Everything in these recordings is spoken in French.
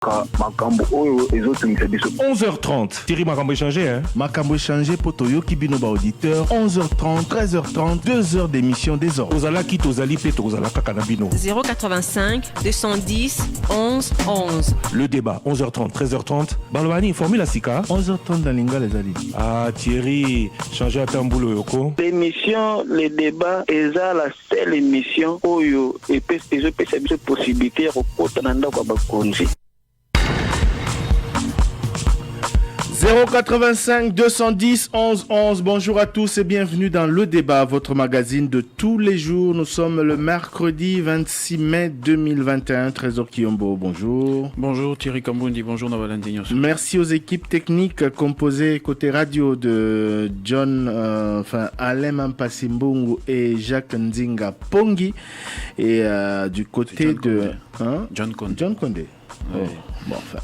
11h30. Thierry Makambo échangé, hein? Makambo échangé pour Toyoki Binoba auditeur. 11h30, 13h30, 2h d'émission des ordres. Ozala Kit, Ozali Pet, Ozala Kakanabino. 085 210 11 11. Le débat, 11h30, 13h30. Balwani, Formule Sika. 11h30 dans Linga, les alliés. Ah, Thierry, changé à Tamboulou Yoko. L'émission, les débats, est la seule émission où il y a une possibilité de reporter. 085 210 11 11. Bonjour à tous et bienvenue dans Le Débat, votre magazine de tous les jours. Nous sommes le mercredi 26 mai 2021. Trésor Kiyombo, bonjour. Bonjour Thierry Kambundi, bonjour Navalandinhos. Merci aux équipes techniques composées côté radio de Alain Mampasimbungu et Jacques Nzinga Pongi. Et du côté de... John Condé. John Condé. Ouais. Bon, enfin,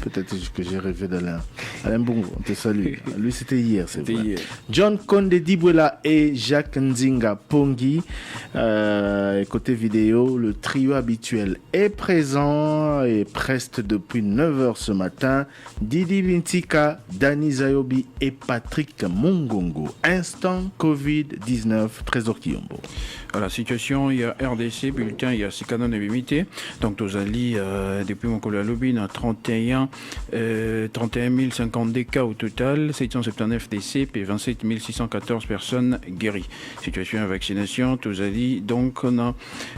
peut-être que j'ai rêvé d'Alain. Alain Bongo, on te salue. Lui, c'était hier, c'est vrai. Hier. John Condé Dibwela et Jacques Nzinga Pongi. Côté vidéo, le trio habituel est présent et preste depuis 9h ce matin. Didi Bintika, Dani Zayobi et Patrick Mongongo. Instant Covid-19, Trésor Kiyombo. La situation, il y a RDC, bulletin, il y a Sikanon et Bimité. Donc, Tozali, depuis mon collègue Lobby, a 31 050 cas au total, 779 décès et 27 614 personnes guéries. Situation à vaccination, Tozali, donc on a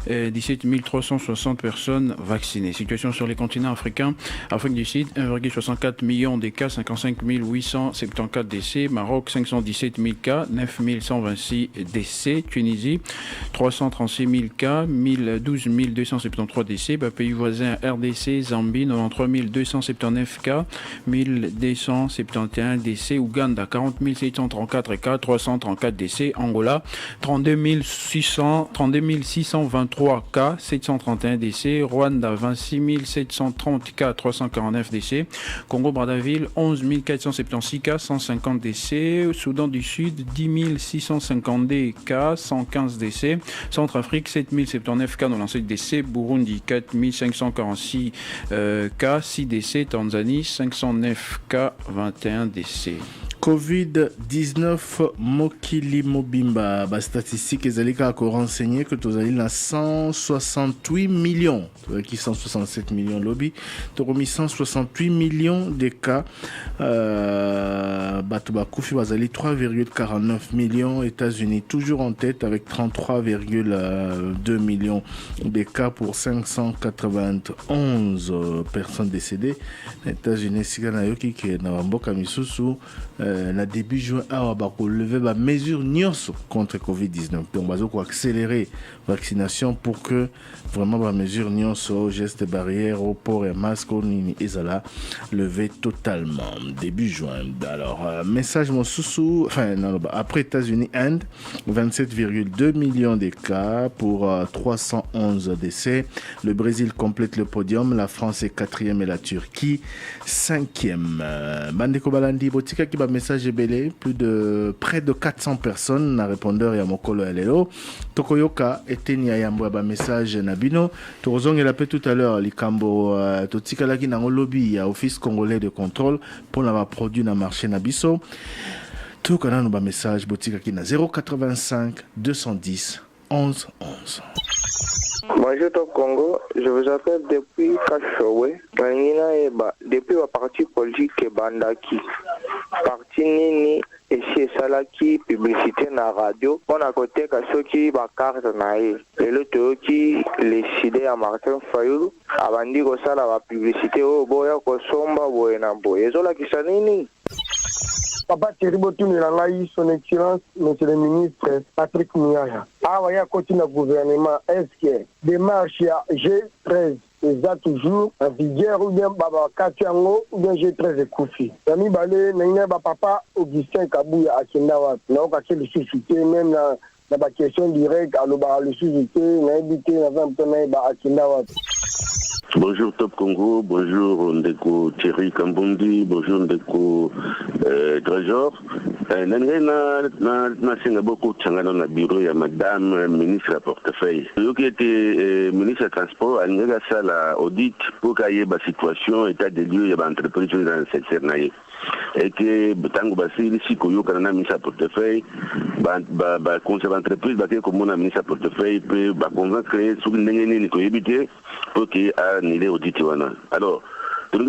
17 360 personnes vaccinées. Situation sur les continents africains, Afrique du Sud, 1,64 million de cas, 55 874 décès, Maroc, 517 000 cas, 9 126 décès, Tunisie, 336 000 cas, 12 273 décès, pays voisins RDC, Zambie, 93 279 cas, 1271 décès, Ouganda, 40 734 cas, 334 décès, Angola, 32 623 cas, 731 décès, Rwanda, 26 730 cas, 349 décès, Congo-Brazzaville, 11 476 cas, 150 décès, Soudan du Sud, 10 652 cas, 115 décès, Centrafrique, 7 079 cas, 97 décès, Burundi, 4 546 cas, 6 décès, Tanzanie, 509 cas, 21 décès. Covid-19 Mokili Mobimba, statistique ezalika a renseigné que tozali na 168 millions, qui 167 millions lobby, toromi 168 millions de cas, Batuba Koufi bazali 3,49 millions, États-Unis toujours en tête avec 33,2 millions de cas pour 591 personnes décédées. États-Unis sigana yoki ke na mboka misusu na début juin on va lever la mesure nyonso contre Covid-19. Donc on va accélérer vaccination pour que vraiment la mesure nyonso, gestes barrières, au port et masque ni ezala levé totalement début juin. Alors message mon sous après États-Unis, Inde 27,2 millions de cas pour 311 décès. Le Brésil complète le podium, la France est 4e et la Turquie 5e. Bandeko Balandi Botika qui va message belé, près de 400 personnes na répondeur ya mokolo ya lelo. Tokoyoka eteni ya yambo ba message na bino. Tozonge la pe tout à l'heure likambo totika laki na lobby ya office congolais de contrôle pour la produit na marché na biso. Tout kana no ba message botika ki na 085 210 11 11. Bonjour Top Congo, je vous appelle depuis Kashowe. Depuis la partie politique Bandaki. Parti Nini et chez Salaki, publicité na radio. On a côté Kasoki, carte naïe. Et l'autre qui décidé à Martin Fayou. Abandi Kosala la publicité au Boya Kosomba Boyenabo. Et Zola Kisanini. Papa Thierry Botouni son excellence, monsieur le ministre Patrick Muyaya. Il y a continué le gouvernement. Est-ce que démarche G13 est toujours en vigueur ou bien Baba Katiango ou bien G13 Koufi? Yami Balé, papa Augustin Kabouya à Kindawa. N'a pas le suscité même dans la question directe à le suscité, n'a évité à Kindawa. Bonjour Top Congo, bonjour Ndeko Thierry Kambundi, bonjour Ndeko Trésor. na singa beaucoup tangana na bureau ya madame ministre à portefeuille. Yo qui était ministre des transports, a sala audit pour qu'il y ait une situation, état des lieux, il y a une entreprise dans le secteur naïe. Et que tango basili si koyo kana ministre à portefeuille ba conseil d'entreprise ba ke comme na ministre à portefeuille peut ba convaincre sur ndenge nini ko yebite pour que a nile audit wana. Alors Est-ce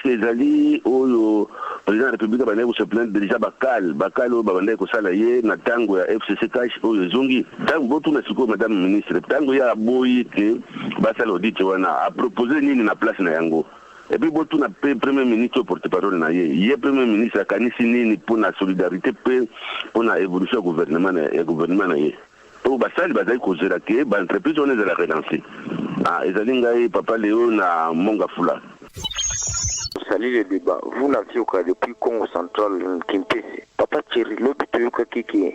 que les alliés au président de la République va se plaindre déjà Bakal au Babandé ko salaye na tango ya FCC cash au Zongi tango tout na siko madame ministre tango ya boyi ke ba sala audit wana a proposer nini na place na yango et puis botu na premier ministre porte-parole na ye premier ministre kanisi nini pour la solidarité pour la évolution gouvernement na ye pour basali bazali kozela ke ba entreprise on est de la relancer ezali ngai papa Léo na Mongafula. Salut le débat. Vous n'aviez aucun depuis Congo central Kimpese. Papa Thierry, l'obitude qui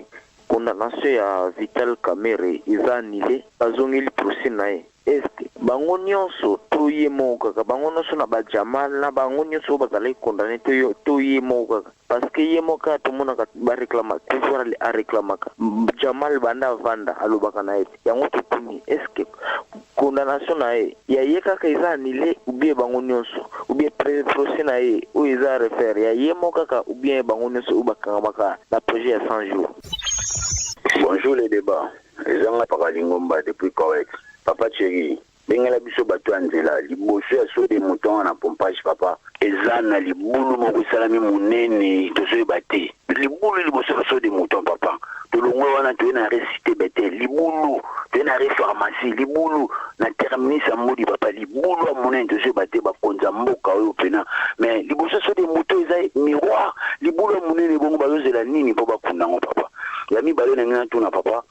condamnation ya Vital Kamerhe iza annulé bazongeli procès nae. Est bango nyonso toyemo kaka bango nyonso na bajamal na bango nyonso bazali condamné toyemo kaka parce que yemo ka to mona ka ba réclama toujours a réclamaka Jamal banda vanda alobaka na ete yango totuni est-ce que condamnation nae ya yeka ka iza annulé ou bien bango nyonso ou bien procès nae ou iza refaire ya yemo kaka ou bien bango nyonso ubaka maka la projet à 100 jours. Bonjour les débats. Les gens par Lingomba depuis correct. Papa Thierry, bengala biso bato anzela liboso ya so de mouton na pompage papa. Ezana libulu mo kusalami munene tozo bate. Libulu liboso ya so de mouton papa. Tolongwe wana to na récité bete libulu, to na pharmacie libulu na terminer sa modi papa libulu munene tozo bate ba konza mboka oyo pena. Mais liboso so de mouton ezai miroir libulu munene bongo bazozela nini po bakunda ngo papa. Yami balo na tuna papa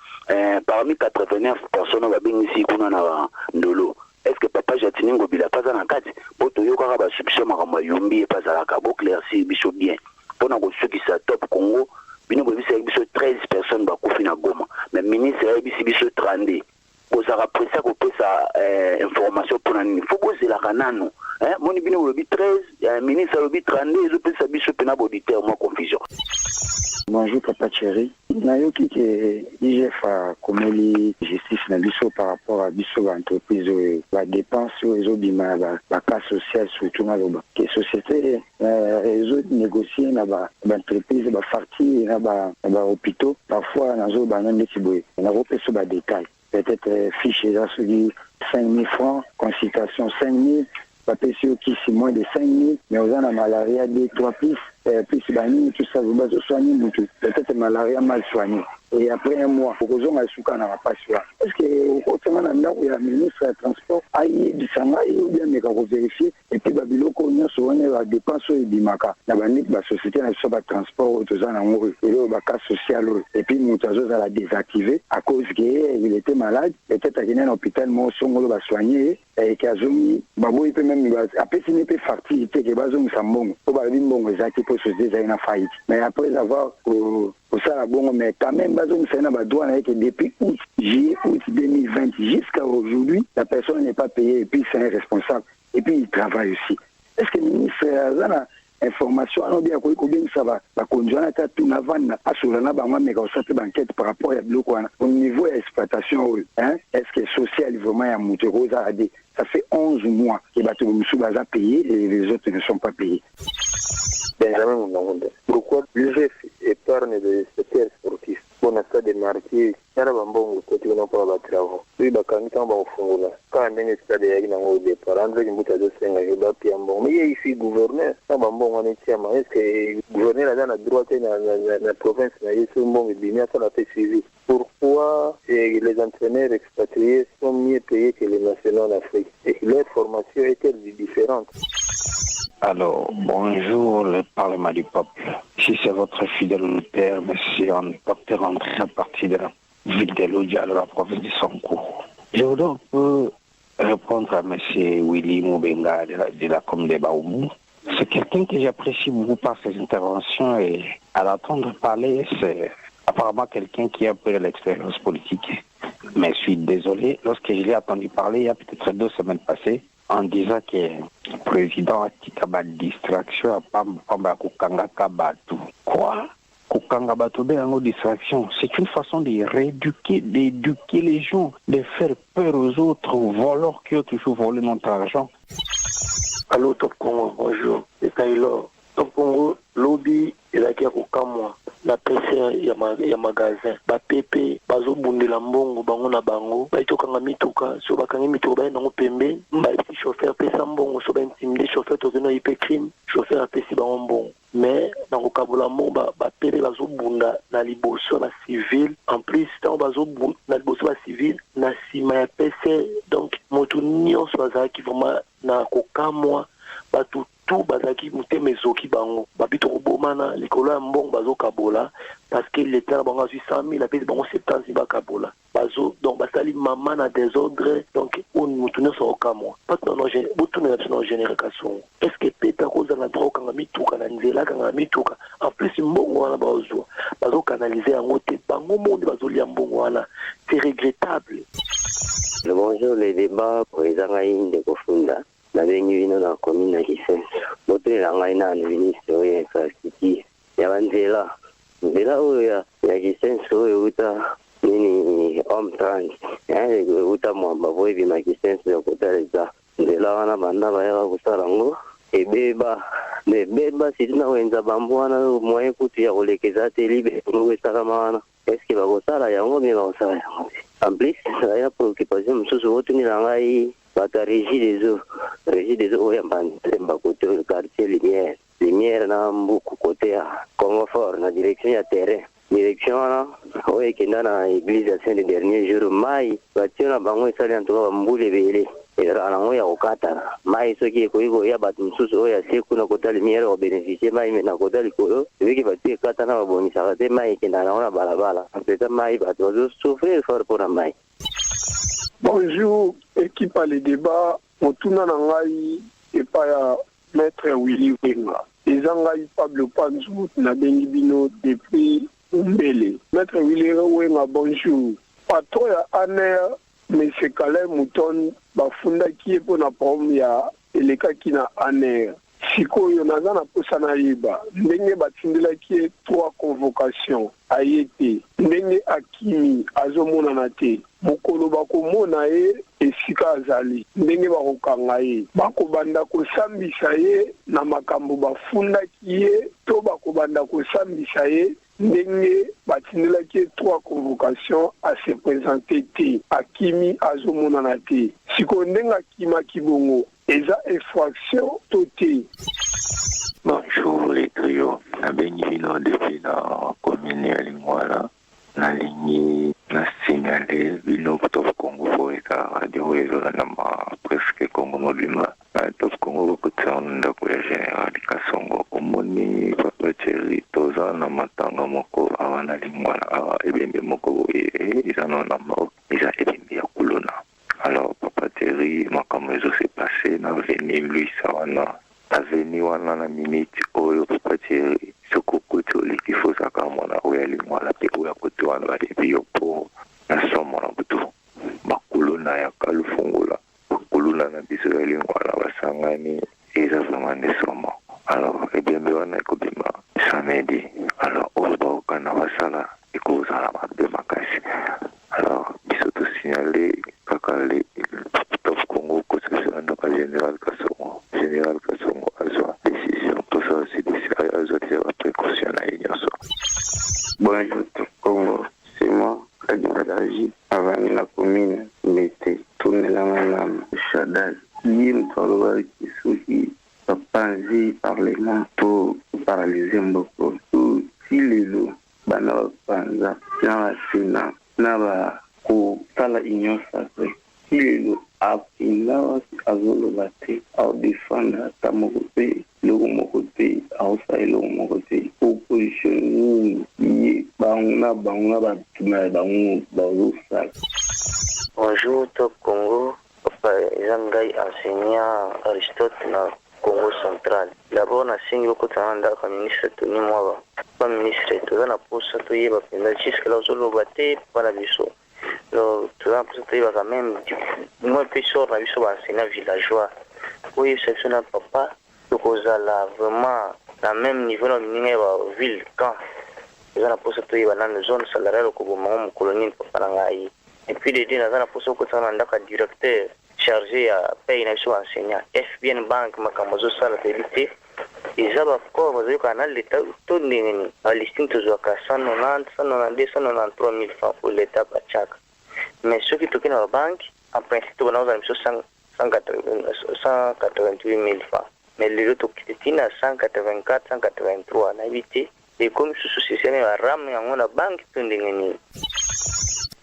parmi 89 personnes va bien ici kuna na ndolo. Est-ce que papa Jatiningo bila pas na kati poto yoka ba soupçon makamba yombi pas à la cabo clairci biso bien. Pona ko soki sa top Congo bino bo biso 13 personnes ba kofi na Goma. Mais ministre biso 30. Ko ça après ko pesa information pour nani. Faut poser la kanano. Moni bino bo 13 ministre bo 32 zo pesa biso pena auditeur moi confusion. Bonjour Papa Thierry. Nayoki que IGF a commis justice na biso par rapport à biso l'entreprise la dépense aux obima la cas social surtout na loba. Que société les autres négocier na ba entreprise ba parti na ba hôpitaux parfois na zo ba nande tiboye. Na repé sur ba détail. Peut-être fiche là sur 5 000 francs, consultation 5 000 papesio qui c'est moins de 5 000 mais aux a malaria 2-3 pistes puis bani tout ça vous base soigner peut-être malaria mal soigné et après un mois pour que on souka na pas soin est-ce que autrement na ya ministre du transport aïe du sanga ou bien mais qu'on vérifier et puis babiloko nyonso on la dépense et bimaka na bani ba société na so ba transport tout ça na ngori et le ba cas social et puis mutazo za la désactiver à cause qu'il était malade peut-être à un hôpital mo songolo ba soigner et kazumi babo il peut même après ce n'est pas parti que bazong sambongo ko ba bimbongo ezaki pour société na faillite mais après avoir ça la bon mais quand même bazong c'est na ba douane que depuis août 2020 jusqu'à aujourd'hui la personne n'est pas payée et puis c'est un responsable et puis il travaille aussi est-ce que le ministre azana information on bien ko bien ça va conjoindre ta tout avant na asura na ba mais ko ça enquête par rapport à bloko au niveau exploitation hein est-ce que social vraiment ya muteroza a dit ça fait 11 mois que bato musu baza payé et les autres ne sont pas payés. Benjamin Mundamunde. Pourquoi l'UGF épargne des secteurs sportifs pour un stade de marqué yara bambongo côté on pas ba travaux. Oui ba kanita ba ufungula. Ka ndenge stade yaki na ngo départ André Mbuta de senga ba piambo. Mais ici gouverneur na bambongo ni chama est-ce que gouverneur a dans droit na province na yeso mbongo bimia ça la fait suivi. Pourquoi les entraîneurs expatriés sont mieux payés que les nationaux en Afrique et leur formation est-elle différente? Alors, bonjour, le Parlement du peuple. Si c'est votre fidèle père, monsieur docteur André, à partir de la ville de Lodja, de la province de Sonko. Je voudrais un peu répondre à monsieur Willy Moubenga de la commune de Baoumou. C'est quelqu'un que j'apprécie beaucoup par ses interventions et à l'entendre parler, c'est apparemment quelqu'un qui a un peu de l'expérience politique. Mais je suis désolé, lorsque je l'ai entendu parler, il y a peut-être 2 semaines passées, en disant que le président a dit distraction à Pamba Kukanga Kabatu. crois qu'au Batobe en distraction, c'est une façon de rééduquer, d'éduquer les gens, de faire peur aux autres voleurs qui ont toujours volé notre argent. Allô, Top Congo, bonjour, c'est Taylor. Top Congo, lobby, il a qui a moi. La PC ya magasin ba pepe bazo bundela mbongo bango na bango ba itokanga mituka so bakangi mituka ba nango pembe ba petit chauffeur pesa mbongo so ba intimide chauffeur to zeno ipe crime chauffeur apesi bango mbongo mais nango kabola mbongo ba pepe bazo bunda na liboso na civil en plus tant bazo bunda na liboso ba civil na sima ya PC donc moto nyonso bazaki vraiment na kokamwa batu tout bazaki muteme zoki bango babito kobomana likolo ya mbongo bazo kabola parce que l'état bango a 100 000 apesi bango 70 ba kabola bazo donc basali mama na désordre donc on mutune so kamwa pas non je butune na génération est-ce que peta koza na droit kanga mituka na nzela kanga mituka en plus mbongo wana bazo canaliser yango te bango monde bazo lia mbongo wana c'est regrettable. Bonjour, les débats pour les araïnes de Kofunda. Na bengi vino na commune Kisenso botre la ngai na ministre ya infrastructure ya banzela nzela oyo ya Kisenso oyo uta nini omtrans ya uta mwamba boy bima Kisenso ya kotaleza nzela wana banda baya kusarango ebeba sitina wenza bambwana moye kutu ya kolekeza te libe ngwe sakamana est-ce que bakosala yango me bakosala yango en plus la préoccupation mususu wotu ni la ngai bata régie des eaux yambani temba côté le quartier lumière na mbuku côté ya Congo Fort na direction ya terrain direction na oye kenda na église ya Saint dernier jour mai bationa bango isali antoka mbule bele era na ngoya okata mai soki ko ya batu mususu oya seku na côté lumière o bénéficier mai na côté likolo biki bati kata na boni sakate mai kenda na ona balabala peut-être mai batu souffrir fort pour mai. Bonjour, équipe à les débats. Motuna Nangai et pas Maître Willy Wenga. Les Angai Pablo Panzou na Bengibino depuis Umbele. Maître Willy Wenga, bonjour. Patron ya Aner, M. Kalem Mouton, Bafunda qui est pour la problème ya Eleka qui na Aner. Sikoyo naza na posa na yeba ndenge batindela ki 3 convocations ayete ndenge akimi azomona na te mokolo bakomona ye esika azali ndenge bakokanga ye bakobanda kosambisa ye na makambo bafundaki ye to bakobanda kosambisa ye ndenge batindelaki 3 convocations à se présenter te akimi azomona na te sikoyo ndenge akimaki bongo eza infraction totée. Bonjour les trios, na benivino depuis la commune ya Lingwala, na lingi na signalé bino Top Congo pour eka radio rezo na nama presque Congo mobima. Na Top Congo kutsaona ndako ya General Kasongo omoni Papa Thierry toza na matanga moko awana Lingwala awa ebembe moko boye izano na moko iza ebembe ya kulona. Alors Papa Thierry makamezo s'est passé na veni lui sawana aveni wana na minute oyo Papa Thierry soko koto likifo saka mwana oya Lingwala pe oya koto wana ba debiyo po na somo na butu bakuluna ya kalufungula bakuluna na biso ya Lingwala basangani eza vraiment somo. Alors ebembe wana ekobima samedi alors oba kana basala ekozala mabe makasi. Alors biso to signaler kakale Top Congo concessionnaire de Général Kasongo azwa décision pour ça aussi azwa des précautions à ignoso. Bonjour Top Congo, c'est moi Kadimadaji avant la commune Mété tourner la main Chadal Yim Tolwa qui souki panzi parlement pour paralyser Mboko tout sililo bana panza na sina na ba ko tala ignosa sililo apina azolo bate au défendre tamokope logo mokope au sai logo mokope opposition ni banguna batuna bangu barusa. Bonjour Top Congo, Papa Zangai enseignant Aristote na Congo central. D'abord na singi okutanda ka ministre Tony Mwaba. Pas ministre toza na posa to yeba penda jusque là zolo bate para biso. Donc tout ça pour te quand même moi puis sur la biso ba enseignant villageois. Oui, c'est ça papa. Donc ozala vraiment na même niveau na mingi ba ville quand ils ont posé to yiba na zone salariale ko bo mo colonie papa ngai et puis les deux na posé ko tsana ndaka directeur chargé à payer na so enseignant FBN bank makamozo sala télé ils ont encore besoin canal l'état tout ndengeni à listing to zo ka 190 192 193 000 francs pour l'état par chaque mais ceux qui toquent dans la banque en principe on a 188 000 francs mais les autres qui à 184 183 na évité et comme sous système à ram en la banque tout ndengeni.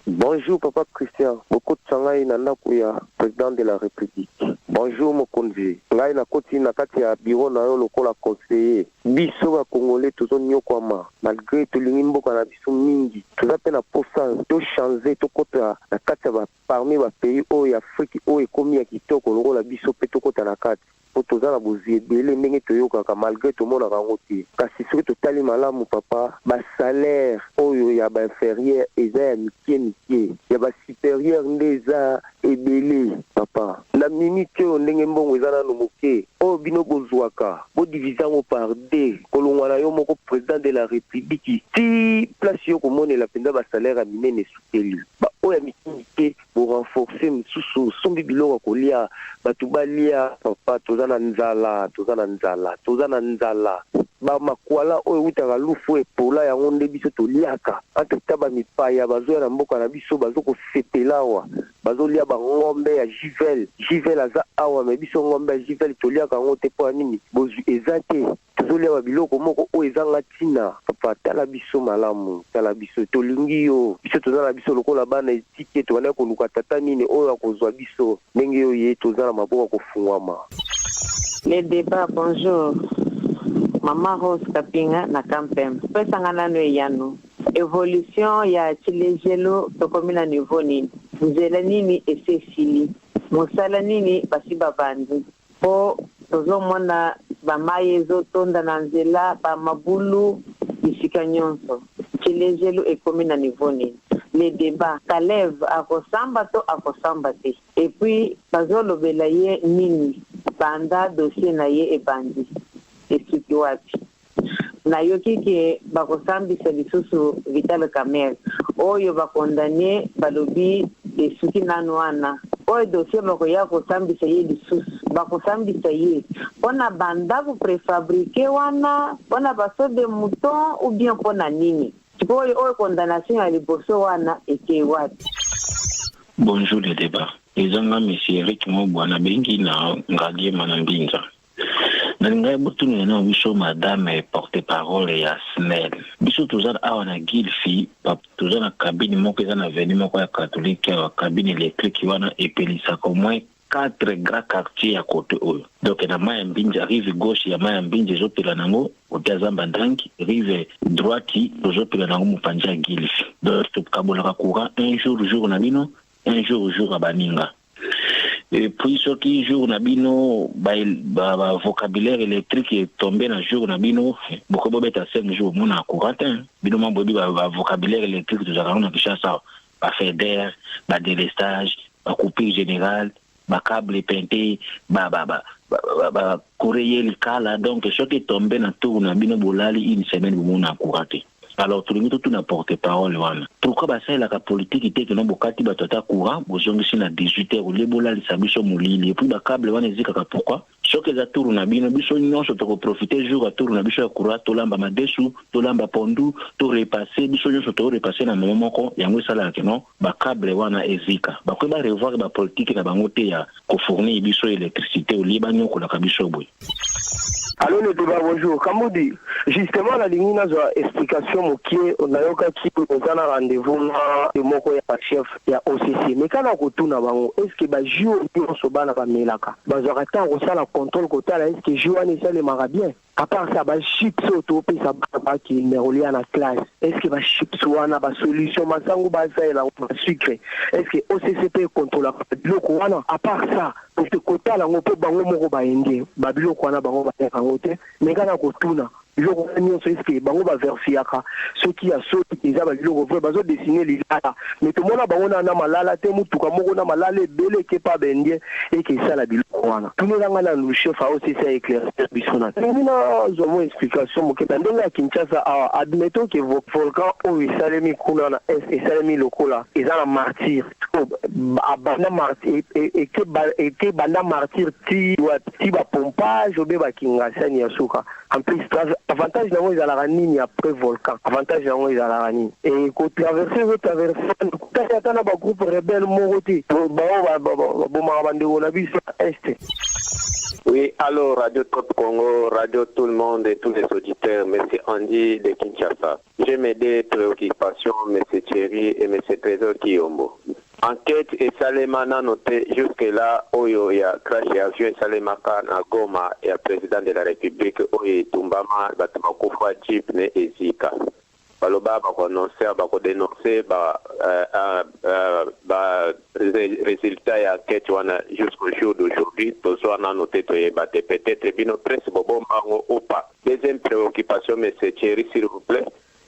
Bonjour Papa Christian, beaucoup de sangai nanda kuya président de la République. Bonjour Mokonzi. Ngai na koti na kati ya bureau na yo lokola conseiller. Biso ba Congolais tozo nyokwama malgré to lingimboka na biso mingi. Toza pe na posa to changer to kota na kati ya parmi ba pays o ya Afrique o ekomi ya kitoko lokola biso pe to kota na kati. Po toza na bozi ebele ndenge toyokaka malgré tomonaka yango te. Kasi soki totali malamu papa basalaire oyo ya bainférieur eza ya mike ya basupérieur nde eza ebele papa na minute oyo ndenge mbongo eza nano moke oyo bino bozwaka bodivise yango par deux kolongwa na yo moko président de la république ti place yo komonela mpenza basalaire ya minene esukeli oyo ya mike borenforce mosusu sombi biloko kolia bato balia papa toza na nzala bamakwala oyo utaka lufu epola yango nde biso toliaka anteta bamipaya bazoya na mboka na biso bazokosepela awa bazolia bangombe ya jivel aza awa me biso ngombe ya jivel toliaka yango te mpo ya nini bozwi eza te tozolia babiloko moko oyo ezanga ntina papa tala biso malamu tala biso tolingi yo biso toza na biso lokola bana etike tobandaki koluka tata nini oyo akozwa biso ndenge oyo ye toza na maboko akofungwama. Les débats, bonjour. Mama Rose Kapinga na Kampem. Pesanga nano yano. Évolution ya chilejelo tokomi na niveau nini. Nzela nini esesili. Mosala nini basi babandi. Po tozo mona bamaye zotonda na nzela bamabulu bisika nyonso. Chilejelo ekomi na niveau nini. Les débats, Kalev akosamba to akosamba te. Et puis bazolobela ye nini. Banda dossier na ye ebandi. Esuki wapi na yoki ke bakosambisa lisusu Vital Kamerhe oyo bakondane balobi esuki nanu wana oyo dossier bakoya kosambisa ye lisusu bakosambisa ye mpona banda préfabriqué wana mpona baso de mouton ou bien mpona nini oyo condamnation ya liboso wana eke wapi. Bonjour le débat. Ezanga monsieur Eric Mobwana bengi na ngadie manambinza. Nalingai botunu na biso madame porte-parole ya SNEL. Biso tozana awa na Gilfi, tozana na cabine moko eza na veni moko ya catholique ya cabine électrique wana epelisa au moins 4 grands quartiers à côté oyo. Donc na Mayambinja rive gauche ya Mayambinja ezopela nango otazamba ndangi rive droite ezopela nango mupanja Gilfi. Donc tokabolaka courant un jour na bino, un jour à baninga. Et puis ce qui jour nabino ba vocabulaire électrique est tombé dans jour nabino beaucoup beta 5 jours mon à courant bino mambo ba vocabulaire électrique de Zakarona Kishasa ba fédère ba délestage ba coupure générale ba câble peinté ba courrier le cala donc ce qui est tombé dans tout nabino bolali une semaine mon à courant. Alors tout le monde tout n'importe parole wana pourquoi ba ça la politique était que non bokati ba tota courant bozongi sina 18h ou les bola li sabiso molili et puis ba câble wana ezika pourquoi ce que za tour na bino biso nyonso to profiter jour à tour na biso ya courant to lamba madesu to lamba pondu to repasser biso nyonso to repasser na moment moko yango sala que non ba câble wana ezika ba ko ba revoir ba politique na bango te ya ko fournir biso électricité au Liban ko la kabiso boy. Allô le débat, bonjour. Kamudi, justement la ligne n'a pas explication mokié on a eu qu'à un rendez-vous de moko ya chef ya OCC. Mais quand on retourne avant, est-ce que ba jour on se bat na ba melaka? Ba j'arrête on ça la contrôle côté là est-ce que jour on ça les mara bien? À part ça ba chips auto puis ça ba qui ne relie à la classe. Est-ce que ba chips wana ba solution masango ba ça la sucre? Est-ce que OCC peut contrôler le wana? À part ça, pour te côté là on peut bango moko ba ende. Ba biloko wana bango ba mais quand on retourne biloko nyonso eske bango baversiaka soki ya soki eza babiloko vrai bazodesine lilala mais tomona bango na malala te mutuka moko na malala ebele ekepa bendie eke esala biloko wana tunelanga na chef aosisa éclaircir biso na mina zwa explication mokepa ndenge ya Kinshasa awa admettons que volcan oyo esalemi kuna na esalemi lokola eza na martyr abanda martyr eke banda martyr ti bapompage obe bakingasani ya suka en plus avantage nango ezalaka nini après volcan avantage nango ezalaka nini e kotraverse kutasi ata na bagroupe rebelle moko te bao babomaka bandeko na biso este. Oui, allô, Radio Top Congo, Radio Tout le Monde et tous les auditeurs, M. Andy de Kinshasa. J'ai mes deux préoccupations, M. Thierry et M. Trésor Kiyombo. Enquête et Salemana noté jusque-là, Oyo, il y a crash et avion et Salemaka na Goma et le président de la République, Oyo, Tumbama, Batamakoufa, Jeep, ne Ezika. Baloba, bakononcer, bakodénoncer, résultat et enquête jusqu'au jour d'aujourd'hui, tout ça on a noté peut-être bino presse bobo mango ou pas. Deuxième préoccupation, M. Thierry, s'il vous plaît,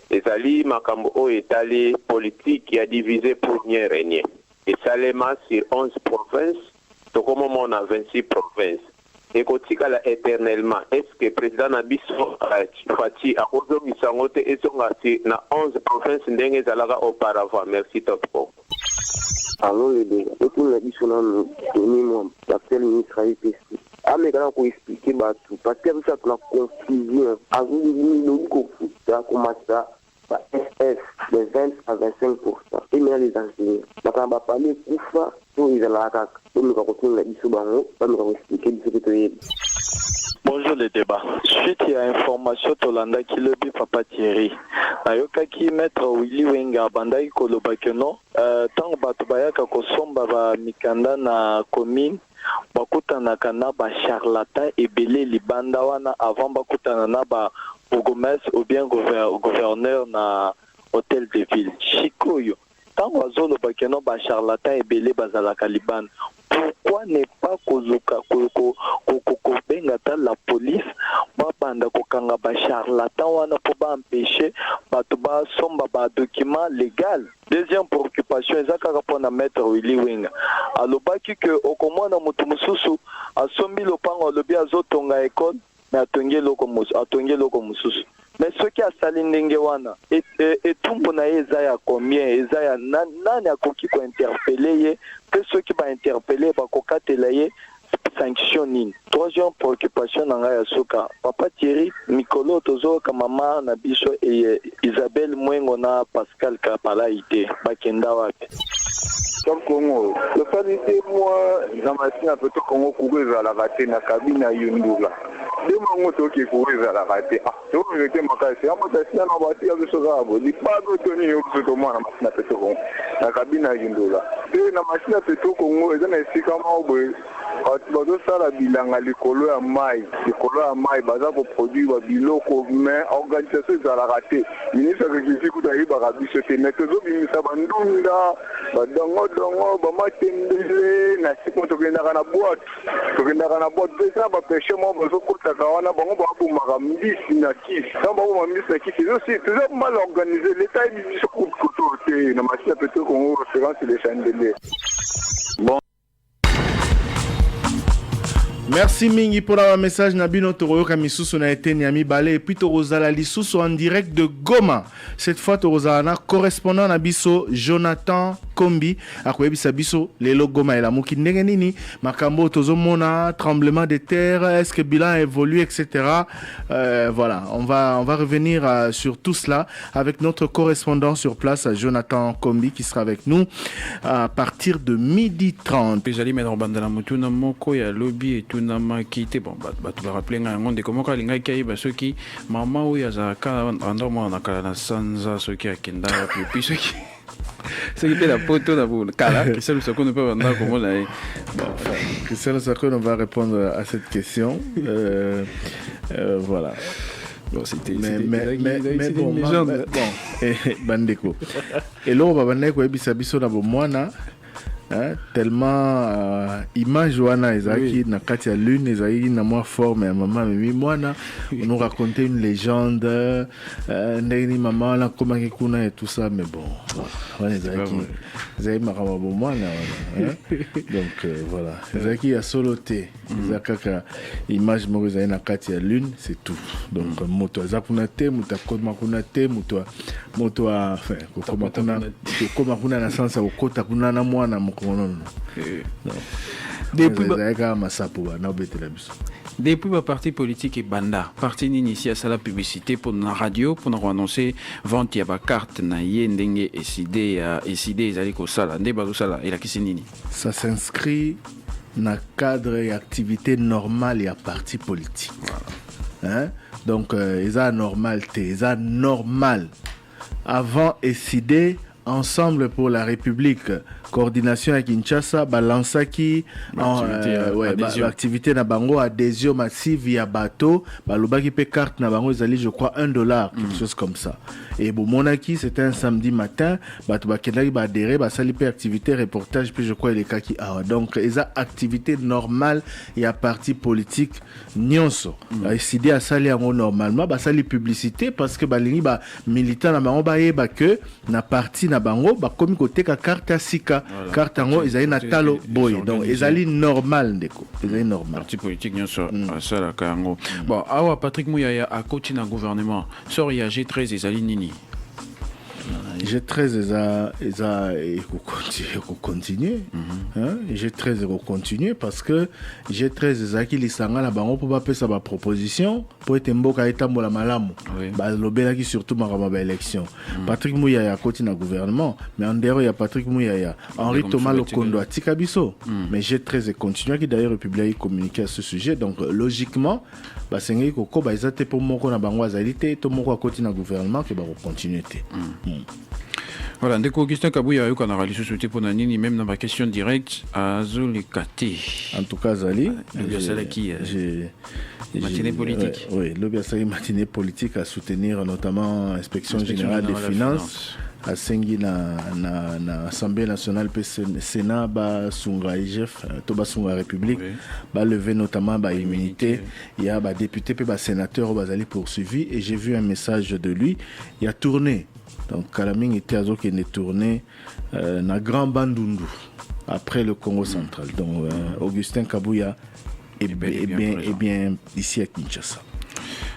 les alliés Makambo o Italie politique qui a divisé pour mieux régner. Et Salema sur 11 provinces, tout comme on a 26 provinces. Et kotikala éternellement, est-ce que le président Nabiso Fati a aujourd'hui sangote et son assis na 11 provinces ndenge zalaga auparavant? Merci Topko. Alors les deux, tout le Nabiso nan minimum, l'actuel ministre a été ici. Ah mais quand on expliquer tout, parce que ça la confusion, à vous le coup, ça commence ça. SF de 20 à 25%. Et bien les enseignants. Quand on va parler Koufa, ils ont la CAC. Nous allons continuer la discussion, nous allons expliquer ce que tu. Bonjour les débats. Suite à information Tolanda qui le bi Papa Thierry. Ayoka qui maître Willy Wenga bandai koloba que non. Tant bato bayaka ko somba ba mikanda na commune. Bakutanaka na ba charlatan ebele libanda wana avant bakutana na ba bourgmestre ou bien gouverneur na hôtel de ville. Chikoyo. Tant wazolo bakeno ba charlatan ebele bazalaka libanda. Pourquoi ne pas kozuka bengata la police babanda kokanga ba charlatan wana pour ba empêcher bato ba somba ba document légal. Deuxième préoccupation ezaka rapona maître Willy Wenga alobaki que okomona mutu mususu asombi lopango lobi azotonga école mais atonge loko mususu. Mais ce qui a sali ndenge wana et tumbo na eza ya combien eza ya nani akoki ko interpeller ye que ceux qui va interpeller ba kokatela ye sanction nini. Troisième préoccupation nanga ya soka Papa Thierry Mikolo tozo ka mama na biso et Isabelle Mwengo na Pascal Kapala ite bakenda wapi. Comme Congo, le fait moi, dans ma scène, peut-être Congo courir à la raté, na cabine à Yundula. Deux mots qui courir à la raté. Ah, tu vois, je ma casse. Ah, moi, c'est un bâti à ce rabo. Il pas de tenir au tout moi, na peut-être Congo. Na cabine à Yundula. Et na machine à peut-être Congo, et dans les comment bazo sala bilanga likolo ya mai baza ko produit ba biloko mais organisation za la raté ministre de kutayi ba biso te mais tozo bimisa bandunda badongo ba matendele na siko tokenda na boîte pesa ba pêcher mo bazo kotaka wana bango ba bumaka mbisi na kisi quand ba bumaka mbisi na kisi c'est mal organisé l'état est biso kotote na machine peut-être qu'on référence les chandeliers. Bon. Merci Mingi pour la message Nabino Toroyo Kamisusu na été Niami Balé et puis Torozala Lisusu en direct de Goma. Cette fois Torozana correspondant Nabiso Jonathan Kombi akoyebisa biso lelo Goma ela muki ndenge nini makambo tozomona tremblement de terre est-ce que bilan a évolué etc. Voilà, on va revenir sur tout cela avec notre correspondant sur place Jonathan Kombi qui sera avec nous à partir de 12h30. Pezali mettre bandala mutuna moko ya lobby et tout na makite bon tu vas rappeler ngonde comment kalinga kai ba soki mama ou ya za ka andoma na kala na sanza soki akenda puis soki c'est qui la photo na boule kala qui seul ce qu'on ne peut vendre comment là Christian Sacco on va répondre à cette question voilà. Bon, c'était bon, une légende. Bon, bandeko. Et là, on va venir avec Bisabiso na bomwana. tellement image wana ezaki na kati ya lune ezaki na mwa forme ya mama mimi mwana nous raconter une légende ndeni mama wana komaki kuna et tout ça mais bon wana ezaki makama bo mwana wana donc voilà ezaki ya solo te ezakaka image moko ezali na kati ya lune c'est tout donc moto aza kuna te moto akoma kuna te moto enfin kokoma kuna na sansa okota kuna na mwana mokonono depuis le parti politique et banda parti initié à la publicité pour la radio pour nous annoncer vente ya ba carte na yendenge SID ezali ko sala ndeba ko sala ela kisinini ça s'inscrit na cadre et activité normale ya parti politique hein donc eza normal avant SID Ensemble pour la République, coordination à Kinshasa, balansaki activité na bango adhésion massive via bateau, balobaki pe carte na bango ezali je crois $1, quelque chose comme ça. Et bon monaki c'était un samedi matin, bato bakendaki ba adhérer, ba sali pe activité reportage puis je crois les kaki donc eza activité normale ya parti politique nyonso. SID a sali yango normalement, ba sali publicité parce que balingi ba militant na bango ba yeba que na parti na bango ba komi côté ka carte à sika carte yango ezali na talo boy donc ezali normal ndeko ezali normal parti politique nyonso sala kango bon awa Patrick Muyaya a coach na gouvernement sori ya G13 ezali nini G13 eza continuer G13 continuer parce que G13 ezaki lisanga na bango pour pesa ba proposition pour être mboka etambola malamu ba lobelaki surtout makama ba élection Patrick Muyaya koti na gouvernement mais en dehors il y a Patrick Muyaya Henri Thomas Lokondo atika biso mais G13 continue qui d'ailleurs publié communiqué à ce sujet donc logiquement ba sengi koko ba ezate pour moko na bango azalité to moko koti na gouvernement que ba continuer te Voilà, ndeko Augustin Kabuya yo kana rali société pour nini même dans ma question directe à Zolikati. En tout cas Zali, j'ai matinée politique. Oui, l'objet matinée politique à soutenir notamment l'inspection générale des finances. À Sengi na Assemblée nationale Sénat ba sunga IGF to ba sunga République ba lever notamment ba immunité il y a ba député pe ba sénateur bazali poursuivi et j'ai vu un message de lui il a tourné donc Kalaming était à qui est tourné na Grand Bandundu après le Congo central donc Augustin Kabuya est bien ici à Kinshasa.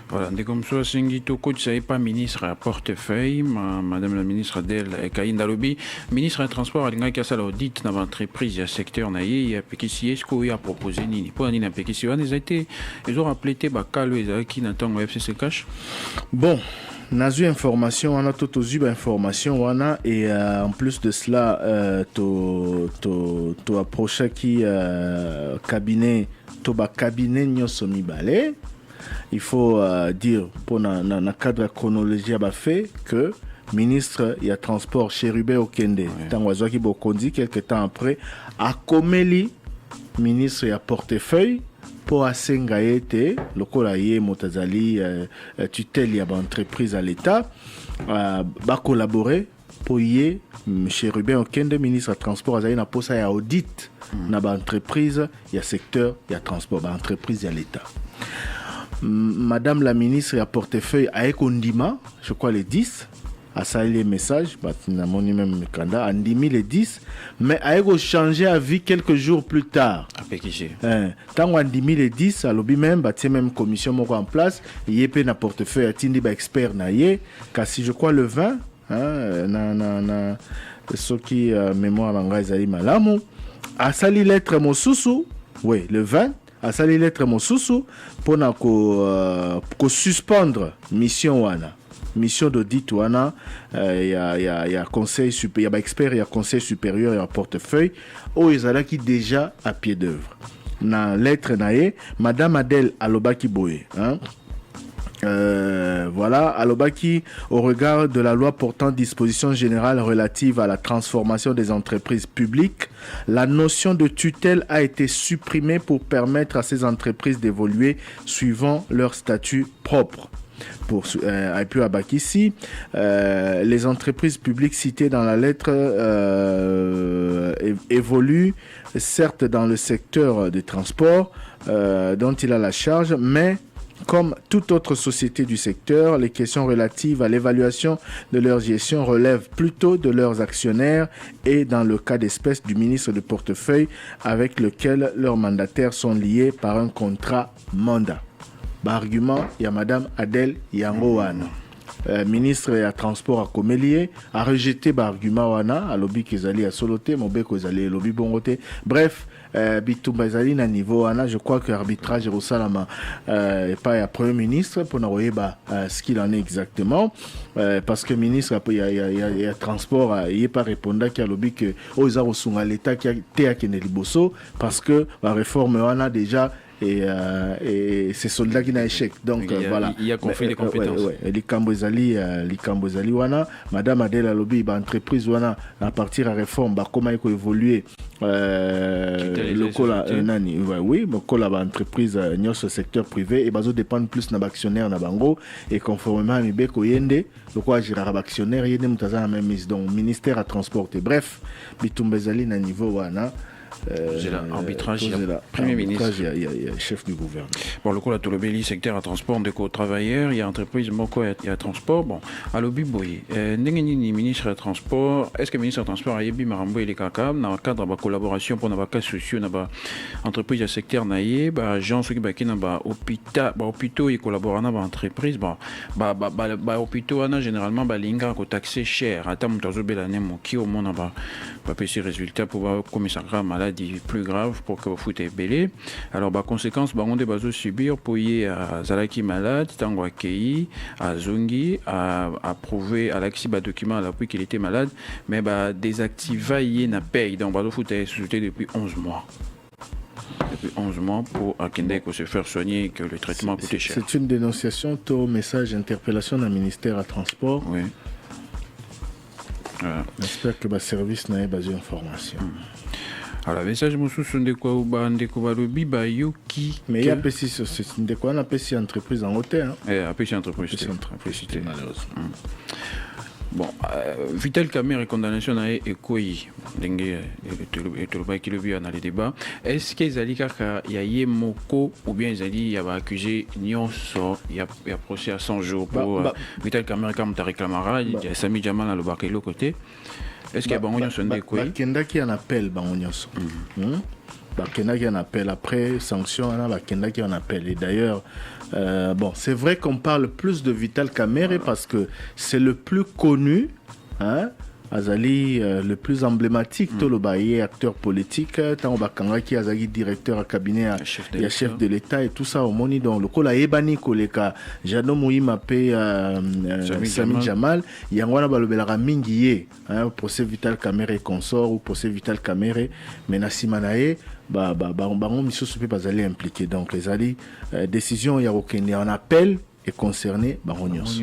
Voilà, dès comme ça, Singito Coach, ça n'est pas ministre à portefeuille, madame la ministre Adèle Kaïnda Lobi, ministre des Transports, à l'Inga Kassala audit dans l'entreprise, il y a secteur, il y a Pékissi, est-ce qu'il y a proposé Nini pour Nini Pékissi, ils ont rappelé Bakalo et qui n'attendent le FCC Cash. Bon. On a eu information, on a tout eu information, on a et en plus de cela, tu approché qui cabinet, tu bas cabinet nyosomi balé. Il faut dire pour na cadre chronologie a fait que ministre il y a transport Chérubé Okende tangwazo ki bokondi quelque temps après a komeli ministre il y a portefeuille pour asenga ete lokola ye motazali tutelle ya entreprise à l'état ba collaborer pour ye Chérubé Okende ministre ya transport azali na posa ya audit na ba entreprise ya secteur ya transport ba entreprise ya l'état. Madame la ministre a portefeuille à Ekondima, je crois les 10, a sali les messages, même Kanda, a ndimi les 10, mais a changé à vie quelques jours plus tard. Tant qu'on ndimi les 10, à l'obi même, même commission moko en place, yépé na portefeuille a tindi ba expert na yé, car si je crois le 20, ce qui mémoire manga ezali malamu, a sali lettre mosusu, oui, le 20. A sali lettre mosusu pour suspendre mission wana mission d'audit wana il y a conseil supérieur il y a expert il y a conseil supérieur il y a portefeuille o ezalaki déjà à pied d'œuvre na lettre naé madame Adèle Alobaki Boye voilà, Alobaki, au regard de la loi portant dispositions générales relatives à la transformation des entreprises publiques, la notion de tutelle a été supprimée pour permettre à ces entreprises d'évoluer suivant leur statut propre. et puis à Bakissi, les entreprises publiques citées dans la lettre évoluent certes dans le secteur des transports dont il a la charge, mais comme toute autre société du secteur, les questions relatives à l'évaluation de leur gestion relèvent plutôt de leurs actionnaires et dans le cas d'espèce du ministre de portefeuille avec lequel leurs mandataires sont liés par un contrat mandat. Argument, il y a Madame Adèle Yangowana. Ministre ya transport à Komelie a rejeté l'argument wana à lobby kezali à soloté mobeko ezali lobby bongoté. Bref, bitumba ezali na niveau wana, je crois que l'arbitrage rosalama pas ya premier ministre pour na oyeba ce qu'il en est exactement parce que ministre il y a transport il pas répondre qui a lobby que oza rosunga l'état qui a té akene liboso parce que la réforme wana déjà et c'est soldats qui n'a échec donc voilà il y a conflit de compétences likambo ezali wana madame Adela lobby ba entreprise wana à partir à réforme ba comment il évoluer lokola nani oui lokola ba entreprise nyos secteur privé et bazo dépendre plus na actionnaire na bango et conformément à mibeko yende lokola gérer ba actionnaire yende mutaza na même mise donc ministère à transporter bref bitumba ezali na niveau wana c'est l'arbitrage, il y a Premier ministre, il y a chef du gouvernement. Bon, le coup, la Tolobeli, secteur à transport, déco travailleurs, il y a entreprise, Moko, il y a transport. Bon, à l'objet, boy, n'engagez ministre à transport. Est-ce que le ministre à transport a yébi marambo et les kaka dans le cadre de la collaboration pour nos cas sociaux, dans entreprise à secteur naïe, agents qui sont dans hôpital, hôpitaux et collaborant dans entreprise, hôpitaux, généralement, linga ko taxé cher. Attends, mon tozo belané mon qui au monde ba PC résultat pour commissaire maladie plus grave pour que vous foutez belé. Alors, conséquence, on a besoin de subir pour y à Zalaki malade, tango accueilli, à Zongi, à prouver à l'accès document à l'appui qu'il était malade, mais désactiver y na paye. Donc, on foutez société depuis 11 mois. Depuis 11 mois pour Akendeko se faire soigner et que le traitement coûtait cher. C'est une dénonciation, au message d'interpellation d'un ministère à transport. Oui. J'espère que le service n'a pas besoin d'information. Alors, le message de quoi Yuki. Mais il y a PC, c'est de quoi on appelle ces entreprises en hôtel. PC entreprise. Malheureusement. Bon, Vital Kamer et condamnation à Ekoi, Dengue et Toloba qui le vit dans les débats. Est-ce qu'ils allaient il y a Moko ou bien ils allaient y avoir accusé Nyonso, il y a procès à 100 jours pour Vital Kamer comme tu réclamera, il y a Sami Jamal à l'autre côté. Est-ce qu'il y a Bangonyon Sonde quoi Kenda qui en appelle Bangonyon Kenda qui en appelle après sanction, Kenda qui en appelle. Et d'ailleurs, c'est vrai qu'on parle plus de Vital Kamerhe parce que c'est le plus connu, hein, Azali, le plus emblématique, Tolobaye, acteur politique, Tanobakanga qui Azali, directeur à cabinet, il y a chef de l'État et tout ça au Moni. Donc, le Kola Ebani, Koleka, Jano Mouima Pe, Sami Jamal, Yangwana Balobelara Mingiye, procès Vital Kamerhe et consort ou procès Vital Kamerhe, Menasimanae, on ne peut pas aller impliqué. Donc, les alliés, décision, il y a aucun en appel. Est concerné Baronios.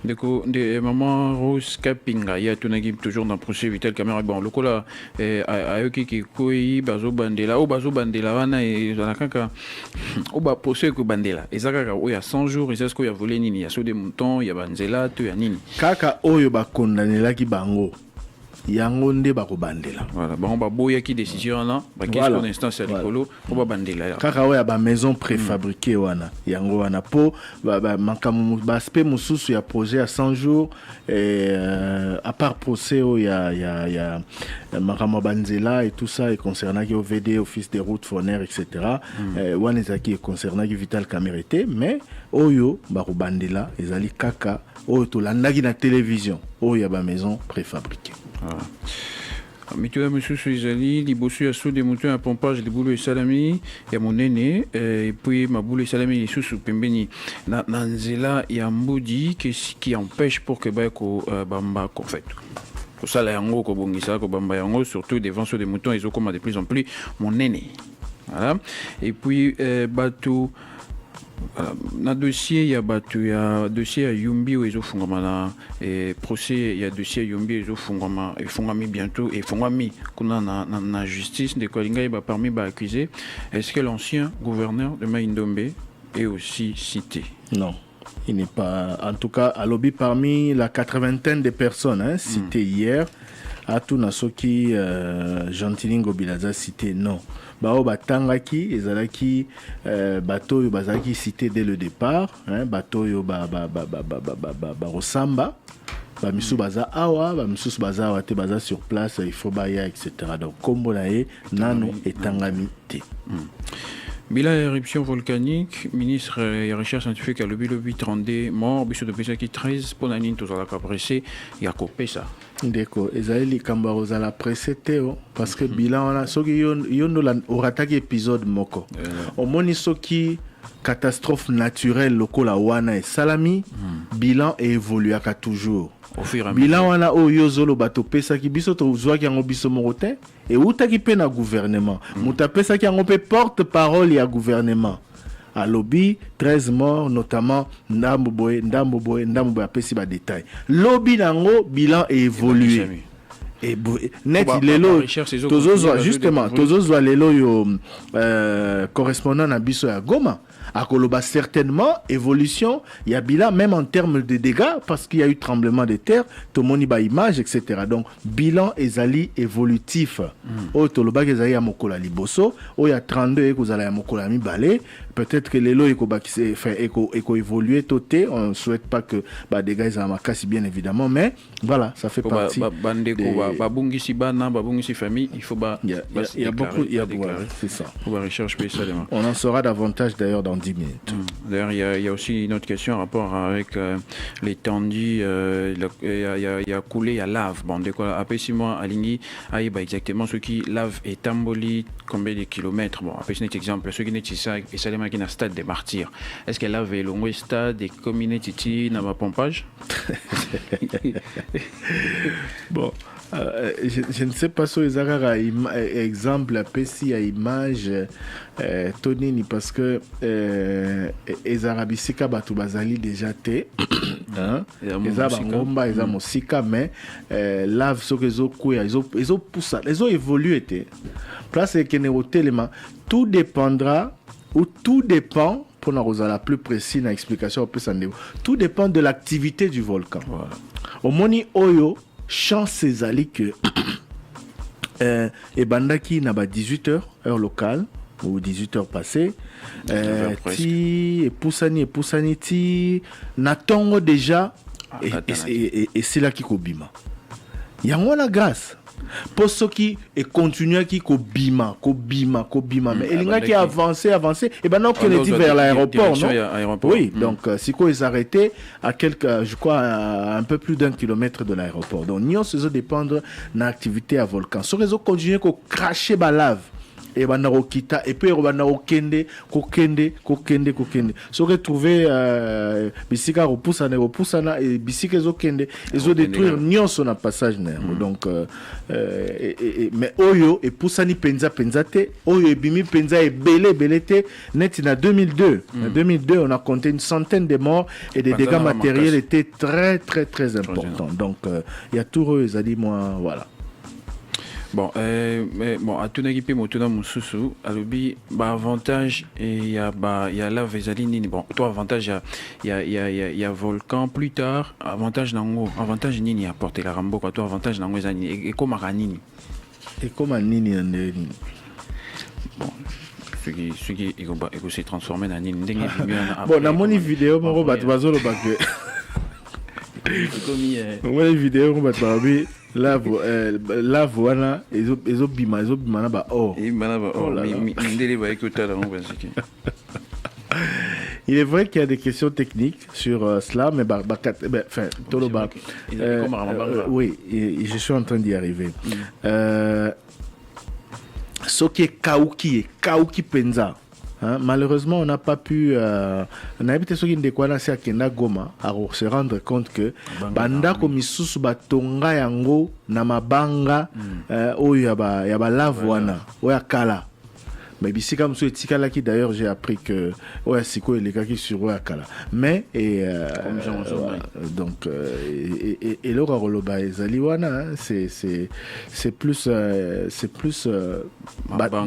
De maman Rose Kapinga, il y a toujours dans le procès Vital Kamerhe. Bon, le cola a eu qui koi bazo bandela ou bazo bandela wana et la kaka ou ba procès que bandela. Et ça kaka il y a 100 jours, il y a ce qu'il y a volé nini, il y a saut des moutons, il y a banzela, il y a nini. Kaka oyo ba condamné la ki bango. Yango nde bakobandela. Voilà, on va boya qui décision là, qu'est-ce qu'on instance à l'écolo, on va bandela. Kaka oya ba maison préfabriquée wana. Yango wana po makamu ba aspect mususu ya projet à 100 jours et à part procès il y a makamu banzela et tout ça et concernant qui OVD office des routes fournières etc. Wana ezaki concernant qui Vital Kamerhe mais oyo bakobandela ezali kaka oyo to landaki na télévision oyo ya ba maison préfabriquée. Mituwa monsieur Suizali, li bossu à saut des moutons à pompage, les boulots et salami, il y a mon aîné, et puis ma boule et salami, les sous pembeni. Nanzela, il y a un maudit qui empêche pour que Bako Bamba, en fait. Pour ça, là, yango, ko bongisa, ko Bamba yango, surtout devant ceux des moutons, ils ont comme de plus en plus mon aîné. Voilà. Et puis, bateau. Dans le dossier, il y a dossier à Yumbi où ils ont fondamana et procès, il y a dossier à Yumbi ils ont fondamé bientôt et fondamé qu'on a na justice de Kolinga il va parmi accusé. Est-ce que l'ancien gouverneur de Maïndombe est aussi cité? Non. Il n'est pas, en tout cas, à lobby parmi la 80aine de personnes citées hier, à tout nasoki Gentilingo Bilaza cité non. Bao batangaki ezalaki bato yo bazaki cité dès le départ, bato yo ba Rosamba, ba misu baza awa, ba misu baza awa te baza sur place, il faut baya etc. Donc kombo nae nano etangami te. Bilan éruption volcanique, ministre et recherche scientifique à lobby 32 morts, biso de pesa qui 13 pour nanin tous à la pressé, il y a copé ça. D'accord, ezali kamba za la pressé teo parce que bilan on a soki yondo la orataki épisode moko. Au moni soki catastrophe naturelle lokola wana et salami, bilan évolue à toujours. Bilan wana oyo zolo bato pesa ki biso to zwa ki yango biso morote et utaki pe na gouvernement muta pesa ki yango pe porte-parole ya gouvernement à lobby 13 morts notamment ndambo boy apesi ba détail lobby nango bilan évolué et net lelo tozo justement tozo lelo yo correspondant na biso ya Goma à Koloba certainement évolution il y a bilan même en termes de dégâts parce qu'il y a eu tremblement de terre tomoni ba image etc. donc bilan ezali évolutif o toloba ezali ya mokola liboso o ya 32 ekozala ya mokola mibale peut-être que lelo ekobakise eko évoluer toté on souhaite pas que ba dégâts ezala makasi bien évidemment mais voilà ça fait partie babungisi bana babungisi famille il faut il y a beaucoup c'est ça pour la recherche spécialement on en saura davantage d'ailleurs dans 10 minutes. D'ailleurs, il y a aussi une autre question en rapport avec l'étendue, il y a coulé, il y a lave. Bon, de quoi, après 6 mois, Aligny, exactement ce qui lave et tamboli, combien de kilomètres. Bon, après, c'est un exemple, ceux qui n'ont pas ça, et ça, les qui stade des martyrs. Est-ce qu'elle lave le stade des communautés dans ma pompage? Bon. Je ne sais pas si les exemple à image Tonini parce que les arabisika batu bazali déjà té les abangomba les amosika mais lave ce que ils ont poussé ils ont évolué té place que néotélément tout dépendra ou tout dépend pour nous la plus précise dans l'explication tout dépend de l'activité du volcan. Voilà. Au moni oyo chance ezali que ebandaki na ba 18h heure locale ou 18h passées ti epusani ti na tongo déjà et c'est là qui kobima yango na grâce pour ceux qui continuent qui kobima mais elinga qui avancer et ben non qu'on est dit vers l'aéroport non oui donc si quoi ils arrêtaient à quelques je crois à un peu plus d'1 kilomètre de l'aéroport donc nous se dépendre d'une activité à volcan ce réseau continue ko cracher ba lave et banarokita et puis banarokende kokende se retrouver bisika repoussana et bisika ezokende ezo détruire nyonso na passage nerve donc mais oyo et poussani penza te oyo ebimi penza belé te net na 2002 en 2002 on a compté une centaine de morts et des dégâts matériels étaient très très très importants donc il y a tout eux ezali moi voilà. Bon, à tout n'importe motuna mususu, alobi, avantage et il y a la vésaline. Bon, toi avantage il y a volcan plus tard, avantage nango, avantage nini apporter la rambo quoi, toi avantage nango zani et comme ranini. Et comme nini nini. Bon. Ceux qui s'est transformé en nini. Bon, dans mon vidéo, mon robot bazolo bakwe. Mon vidéo, mon robot lave wana ezo bima na ba or il est vrai qu'il y a des questions techniques sur cela mais oui je suis en train d'y arriver ce qui est kauki penza. Malheureusement, on n'a pas pu. On a évité ce qui est quoi c'est à Goma à se rendre compte que banda komisusu batonga yango na mabanga oyo ya ba lave wana oya kala mais bisika musu etikala qui d'ailleurs j'ai appris que ouais siko les gars qui sur Akala mais donc et le roloba ezaliwana c'est plus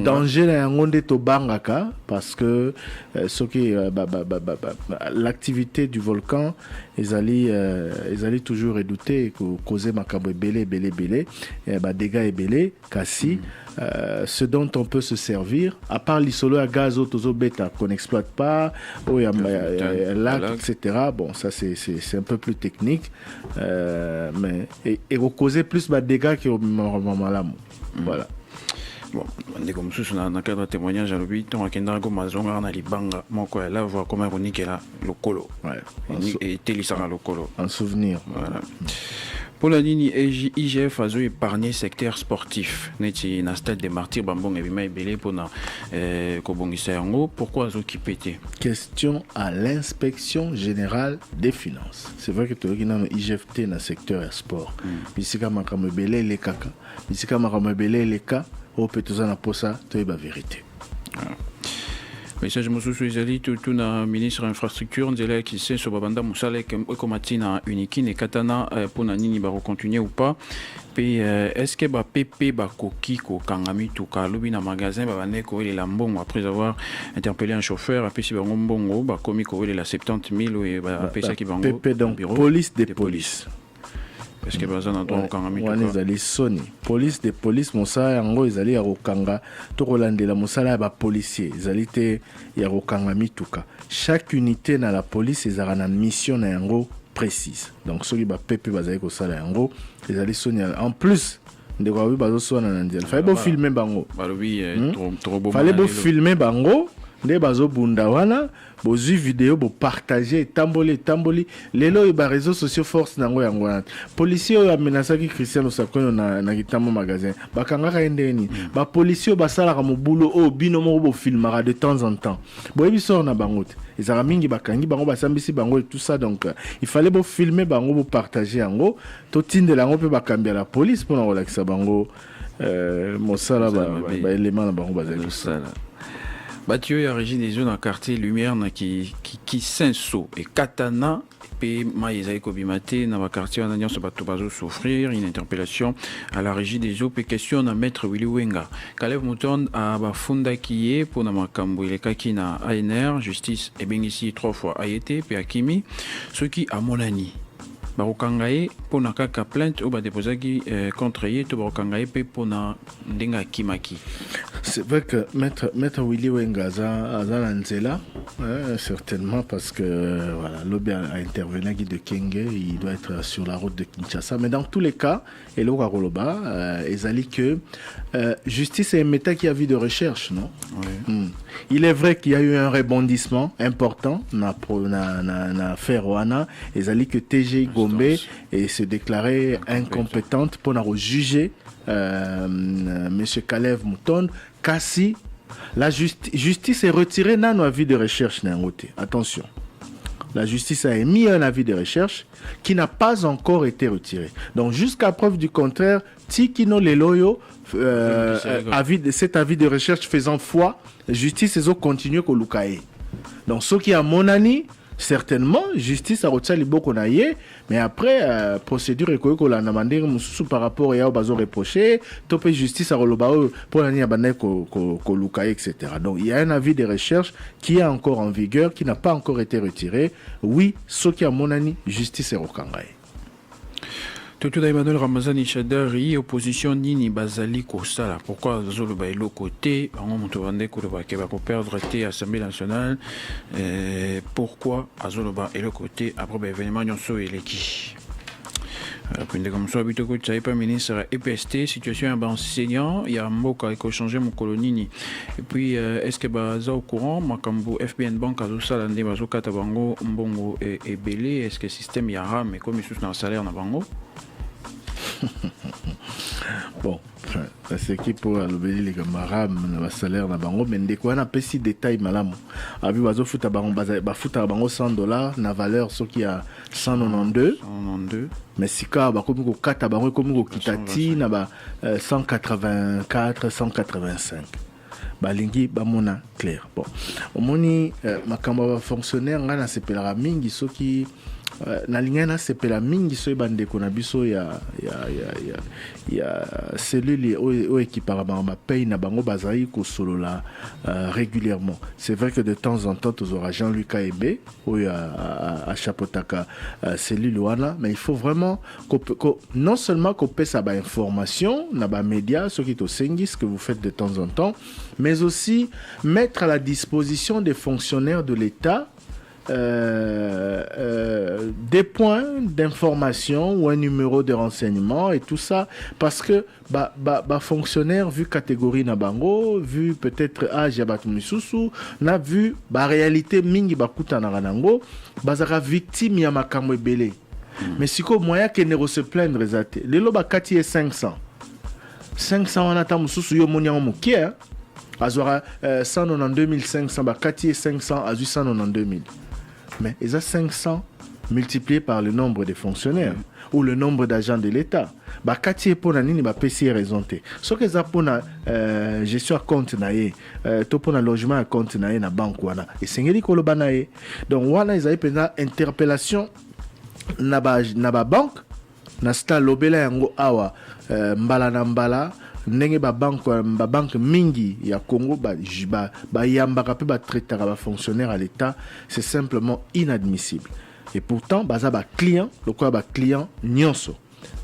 danger na ngonde to bangaka parce que ce qui l'activité du volcan ezali toujours redouté causer makambo belé dégâts belé kasi ce dont on peut se servir à part l'isolo à gaz autozo bêta qu'on n'exploite pas ou il y a lac etc. Bon ça c'est un peu plus technique mais et causer plus de dégâts que malamu voilà. Bon, comme ça, dans le cadre de témoignage à l'objet, on a qu'un mazonga na libanga, mon quoi là voir comment on nique là le colo, et télisara le colo. Un souvenir. Voilà. Pour la ligne IGF a épargné secteur sportif. Neti na stade des martyrs bambong et bima belé pour na kobongisa yango. Pourquoi azo qui pété? Question à l'inspection générale des finances. C'est vrai que tu as un IGFT dans le secteur sport. Bisika makamo belé les kaka. Bisika makamo belé les cas. Au peut-être na posa to est la vérité. Message mosusu ezali tout na ministre infrastructure nzela qui sait sur babanda musala ekomatina uniki ne katana pour na nini ba continuer ou pas. Puis est-ce que ba PP ba koki ko kangami tout ka lobi na magasin ba bane ko la mbongo après avoir interpellé un chauffeur après si ba mbongo ba komi ko la 70 000 et ba pesa ki bango PP donc police des polices. Est-ce que bazana na donc kangami tout ka ezali soni police des polices mosala yango ezali ya kokanga to kolandela mosala ba policier ezali te ya kokangami tout ka chaque unité na la police ezara na mission na yango précise donc soki ba PP bazali ko sala yango ezali soni en plus ndeko abi bazo sona na ndela fallait bo filmer bango balobi trop beau fallait bo filmer bango nde bazo bunda wana bozu vidéo bo partager tamboli lelo ba réseaux sociaux force nango yango wana policier oyo amenasaki Christian Osakono na kitamo magasin bakangaka endeni ba policier basala ka mobulu o bino mo bo filmera de temps en temps boyebi sort na bango te ezara mingi bakangi bango basambisi bango et tout ça donc il fallait bo filmer bango bo partager yango to tindela yango pe bakambia la police pour na relaxa bango mosala ba élément na bango bazali sala. Batio et régie des zones en quartier lumière qui s'inso et katana et maïsaï kobimate dans le quartier on a ce bateau bazo souffrir une interpellation à la régie des eaux et question à maître Willy Wenga Caleb Mouton à bafunda qui est pour na makambo ile kaki na ANR justice et bien ici 3 fois AET puis Akimi ce qui à Molani barokangaye pona kaka plainte ou ba déposaki contre ye to barokangaye pe pona ndenga kimaki. C'est vrai que maître Willy Wenga a nzela certainement parce que voilà l'obé a intervenu de Kenge il doit être sur la route de Kinshasa mais dans tous les cas et le Roloba ezali que justice est un méta qui a vu de recherche non il est vrai qu'il y a eu un rebondissement important na affaire wana ezali que TG Gombe et se déclarer incompétente pour juger monsieur Caleb Mouton kasi la justice est retirée dans nos avis de recherche attention la justice a émis un avis de recherche qui n'a pas encore été retiré donc jusqu'à preuve du contraire tikino leloyo cet avis de recherche faisant foi justice ils ont continué ko lukaye donc ce qui a monani certainement justice a retiré les beaucoup naïe mais après procédure économique la demandé par rapport à bazo reproché topé justice a roloba pour l'année abandonné ko lukaye etc. Donc il y a un avis de recherche qui est encore en vigueur qui n'a pas encore été retiré oui ce qui a monani justice est rekangaye. Tout Emmanuel Ramazani Chadari opposition nini bazali kosala pourquoi zolo ba elo côté on monte vendre ko ba ke ba perdre té Assemblée nationale pourquoi azolo ba elo côté après événement nyonso eleki Puis comme ça habito ko tsai pas ministre EPST situation un enseignant il y a mboka eko changer mon colonini et puis est-ce que baza au courant makambo FBN bank azo sala ndé bazo kata bango mbongo et belé est-ce que système ya ram et comme sous na salaire na bango. Bon, c'est qui pour l'obéir les camarades, le salaire na bango, mais dès qu'on a petit détail malamu. Abi bazo futa bango, futa bango $100, na valeur ce qui a 192. Mais si ka ba comme ko kata bango comme ko kitati na ba 184, 185. balingi bamona clair. Bon, omoni makambo ba fonctionnaire ngana sepelaka mingi soki na lingana sepela mingi so bandeko na biso ya cellule o équipara ba paye na bango bazai ko solola régulièrement. C'est vrai que de temps en temps tu auras Jean-Luc Aébé ou à chapeautaka cellule wana, mais il faut vraiment non seulement qu'on paie sa information na ba médias ce qui to sengi ce que vous faites de temps en temps, mais aussi mettre à la disposition des fonctionnaires de l'État des points d'information ou un numéro de renseignement et tout ça, parce que fonctionnaire vu catégorie na bango, vu peut-être âge ya batu misusu, na vu réalité mingi bakuta na ranango bazaka victime ya makambo ebele. Mais siko moya ke ne se plaindre zate lelo bakati e 500 wana ta mususu yo monya mokie azora 192 500 bakati e 500 à 192 000. Mais ils ont 500 multiplié par le nombre de fonctionnaires ou le nombre d'agents de l'État. Bah, quand il pour nani ba PC raisonné. Ce que ça pour na gestion à compte naé, to pour na logement à compte naé na banque wana. Et sengeli ko lo banaé. Donc wana ils avaient pendant interpellation na ba banque na sta lobela yango awa mbala na mbala. Ndenge ba banque mingi ya Congo ba yambaka pe ba traitera ba fonctionnaire à l'État, c'est simplement inadmissible. Et pourtant baza ba client, le quoi ba client nyonso.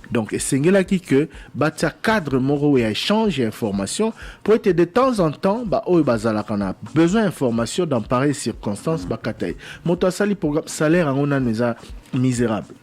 Donc sengela ki que ba tia cadre moro et échange d'informations pour être de temps en temps ba o bazala kana besoin d'informations dans pareilles circonstances ba katay. Moto sali programme salaire en ona neza misérable.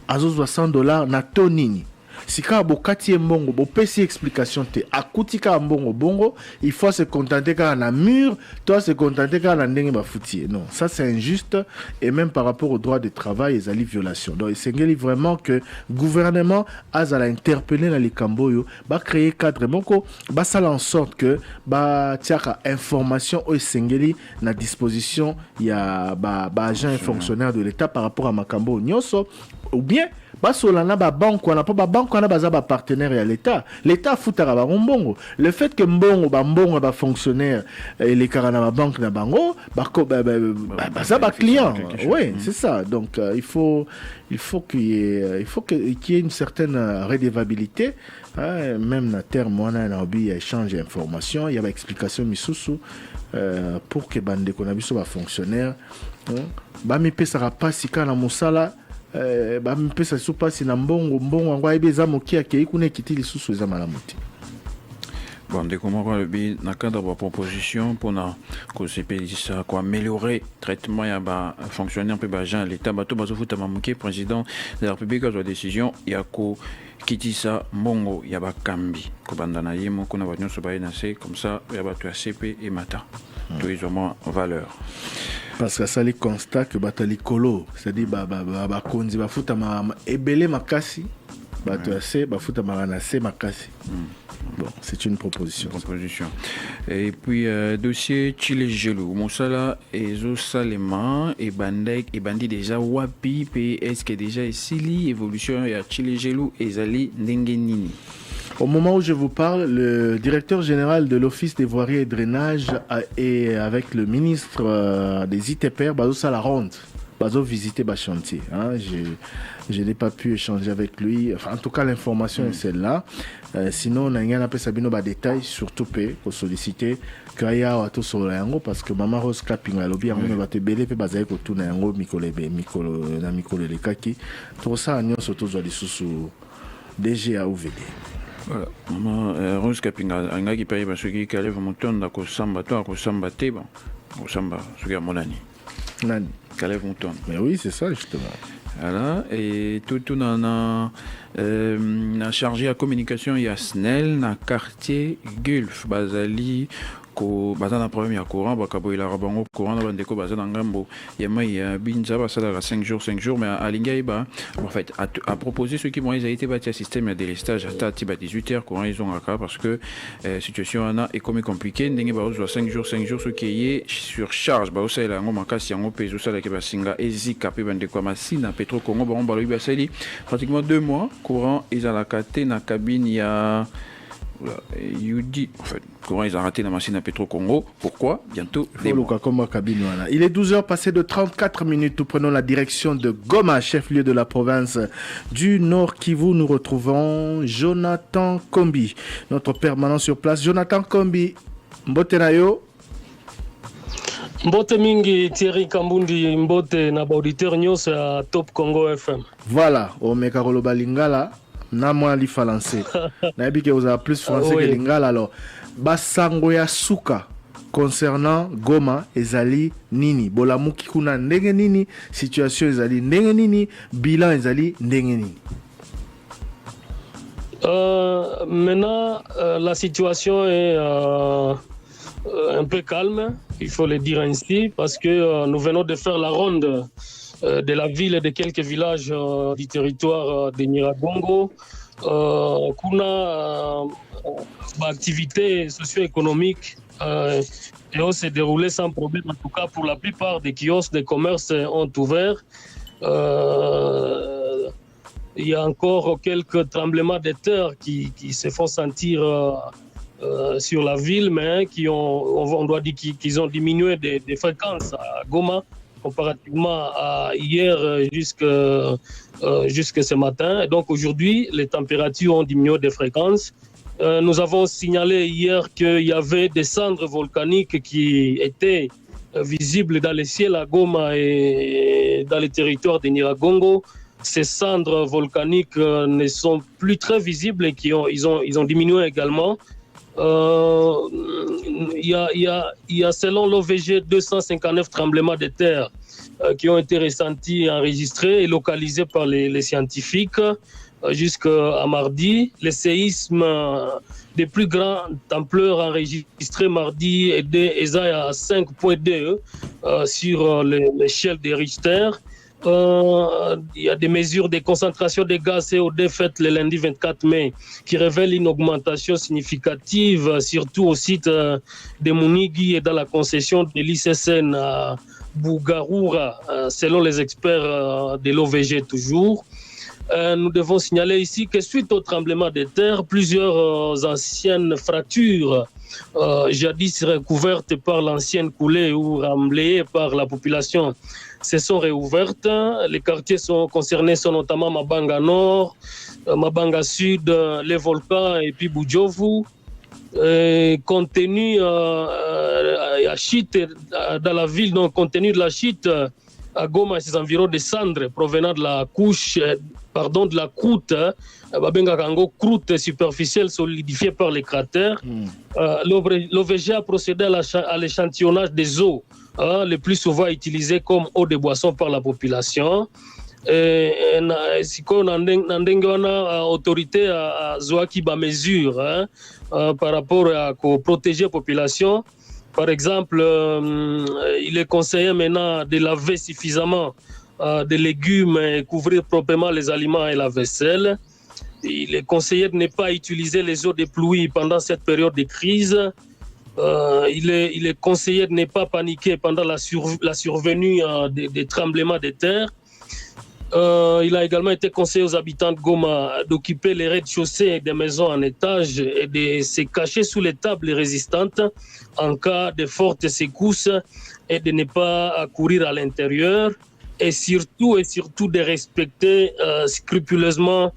Azo $60 na tonini. Si ka bokati mbongo bo pesi explication te akutika mbongo bongo, il faut se contenter quand na mur, toi se contenter quand na ndenge ba fouti. Non, ça c'est injuste et même par rapport au droit de travail et à la violation. Donc c'est vraiment que gouvernement azala interpeller na likamboyo, ba créer cadre moko, ba sala en sorte que ba tiaka information o sengeli na disposition ya ba agent et fonctionnaire de l'État par rapport à makambo nyonso, ou bien basolana ba banque wana pa ba banque wana baza ba partenaire ya l'État futaka ba mbongo. Le fait que mbongo ba fonctionnaire et les karana ba banque na bango baza ba client. Oui, c'est ça. Donc il faut qu'il y ait une certaine redevabilité, même na terme wana na obi échange d'informations, il y a ba explication misusu pour que bande ko na biso ba fonctionnaire ba mi pesara pasika na musala ba mpesa supa sina mbongo ngo ayebeza mokia ke kuna kitili susu eza malamuti. Bon, dès qu'on aura le bi na cadre de proposition pour na ko sepelisa ko améliorer traitement ya ba fonctionnaire pe ba agent l'État bato bazo futa mamuke président de la République a décision ya ko kitisa mbongo ya ba kambi ko bandana yemo kuna ba nyonso ba na c'est comme ça ya bato ya CP et mata. Tout est vraiment valeur. Parce que ça les constat que batali kolo, c'est-à-dire ba konzi ba futa ma ebele makasi, ba to assez ba futa marana c'est makasi. Bon, c'est une proposition. Et puis dossier Chile Gelou, Moussala et Zosalema et Bandi déjà wapi PS qui déjà ici évolution à Chile Gelou et Zali Ndengenini. Au moment où je vous parle, le directeur général de l'Office des voiries et drainage et avec le ministre des ITPR, Bazo Salaronde, Bazo visiter le chantier. Je n'ai pas pu échanger avec lui. Enfin, en tout cas, l'information est celle-là. Sinon, on a un peu Sabino détail, surtout pour solliciter Kaya Wato sur l'ango parce que Maman Rose Kaping a lobby, on va te belé, puis bazaï ko tout na yango mikolo le kaki. Tout ça, on surtout sur les sous DGA ou VD. Voilà, maman Rose Kapinga anga ki paye parce que kale va montonda ko samba te bon ko samba ce gars monani nani kale monton. Mais oui, c'est ça justement. Voilà, et tout na chargé à communication ya SNEL na quartier Gulf Bazali ko bazana problème ya courant bakabo ila rabango courant na bandeko bazana ngambo ya mai ya binza basala 5 jours mais à Lingai ba en fait à proposer ceux qui vont ils a été bâti un système de délestage à 18h courant ils ont aka parce que situation ana est comme compliqué ndenge ba 5 jours ce qui est sur charge ba osala ngo makasi yango peso sala ke basinga ezika pe bandeko masina Petro Congo ba on ba lui basali pratiquement 2 mois courant ils a la kate na cabine ya Yudi, en fait, comment ils ont raté la machine à Petro Congo? Pourquoi? Bientôt. Il est 12h passé de 34 minutes. Nous prenons la direction de Goma, chef-lieu de la province du Nord Kivu. Nous retrouvons Jonathan Kombi, notre permanent sur place. Jonathan Kombi, Mbotenayo. Mbote mingi Thierry Kambundi, mbote na auditeur nyos à Top Congo FM. Voilà, au Mekaroloba Lingala, na moi li français. Na bi que vous avez plus français que Lingala alors. Basango ya suka concernant Goma ezali nini? Bolamuki kuna ndenge nini? Situation ezali ndenge nini? Bilan ezali ndenge nini? Maintenant, la situation est un peu calme, il faut le dire ainsi, parce que nous venons de faire la ronde de la ville et de quelques villages du territoire de Nyiragongo. Kuna activité socio-économique et on s'est déroulé sans problème. En tout cas, pour la plupart des kiosques de commerce ont ouvert. Il y a encore quelques tremblements de terre qui se font sentir sur la ville, mais on doit dire qu'ils ont diminué des fréquences à Goma comparativement à hier jusque ce matin. Et donc aujourd'hui, les températures ont diminué des fréquences. Nous avons signalé hier qu'il y avait des cendres volcaniques qui étaient visibles dans le ciel à Goma et dans les territoires de Nyiragongo. Ces cendres volcaniques ne sont plus très visibles et ils ont diminué également. Il y a selon l'OVG 259 tremblements de terre qui ont été ressentis, enregistrés et localisés par les scientifiques jusqu'à mardi. Les séismes des plus grandes ampleurs enregistrés mardi étaient à 5.2 sur l'échelle des Richter. Il y a des mesures de concentration de gaz CO2 faites le lundi 24 mai qui révèlent une augmentation significative, surtout au site de Munigi et dans la concession de l'ICSN à Bougaroura, selon les experts de l'OVG toujours. Nous devons signaler ici que suite au tremblement de terre, plusieurs anciennes fractures jadis recouvertes par l'ancienne coulée ou remblayées par la population se sont réouvertes. Les quartiers concernés sont notamment Mabanga Nord, Mabanga Sud, les volcans et puis Bujovu. Compte tenu à chute dans la ville, donc compte tenu de la chute à Goma et ses environs de cendres provenant de la de la croûte, croûte superficielle solidifiée par les cratères. L'OVG a procédé à l'échantillonnage des eaux, le plus souvent utilisées comme eau de boisson par la population. Autorité à Zoaki ba mesure par rapport à protéger la population. Par exemple, il est conseillé maintenant de laver suffisamment de légumes et couvrir proprement les aliments et la vaisselle. Il est conseillé de ne pas utiliser les eaux de pluie pendant cette période de crise. Il est conseillé de ne pas paniquer pendant la survenue des tremblements de terre. Il a également été conseillé aux habitants de Goma d'occuper les rez-de-chaussée des maisons en étage et de se cacher sous les tables résistantes en cas de fortes secousses et de ne pas courir à l'intérieur. Et surtout de respecter scrupuleusement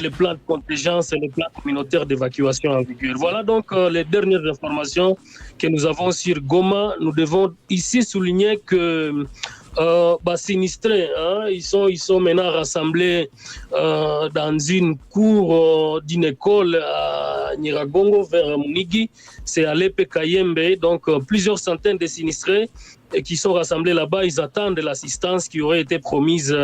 les plans de contingence et les plans communautaires d'évacuation en vigueur. Voilà donc les dernières informations que nous avons sur Goma. Nous devons ici souligner que sinistrés, ils sont maintenant rassemblés dans une cour d'une école à Nyiragongo vers Munigi. C'est à Lepe Kayembe, donc plusieurs centaines de sinistrés qui sont rassemblés là-bas. Ils attendent l'assistance qui aurait été promise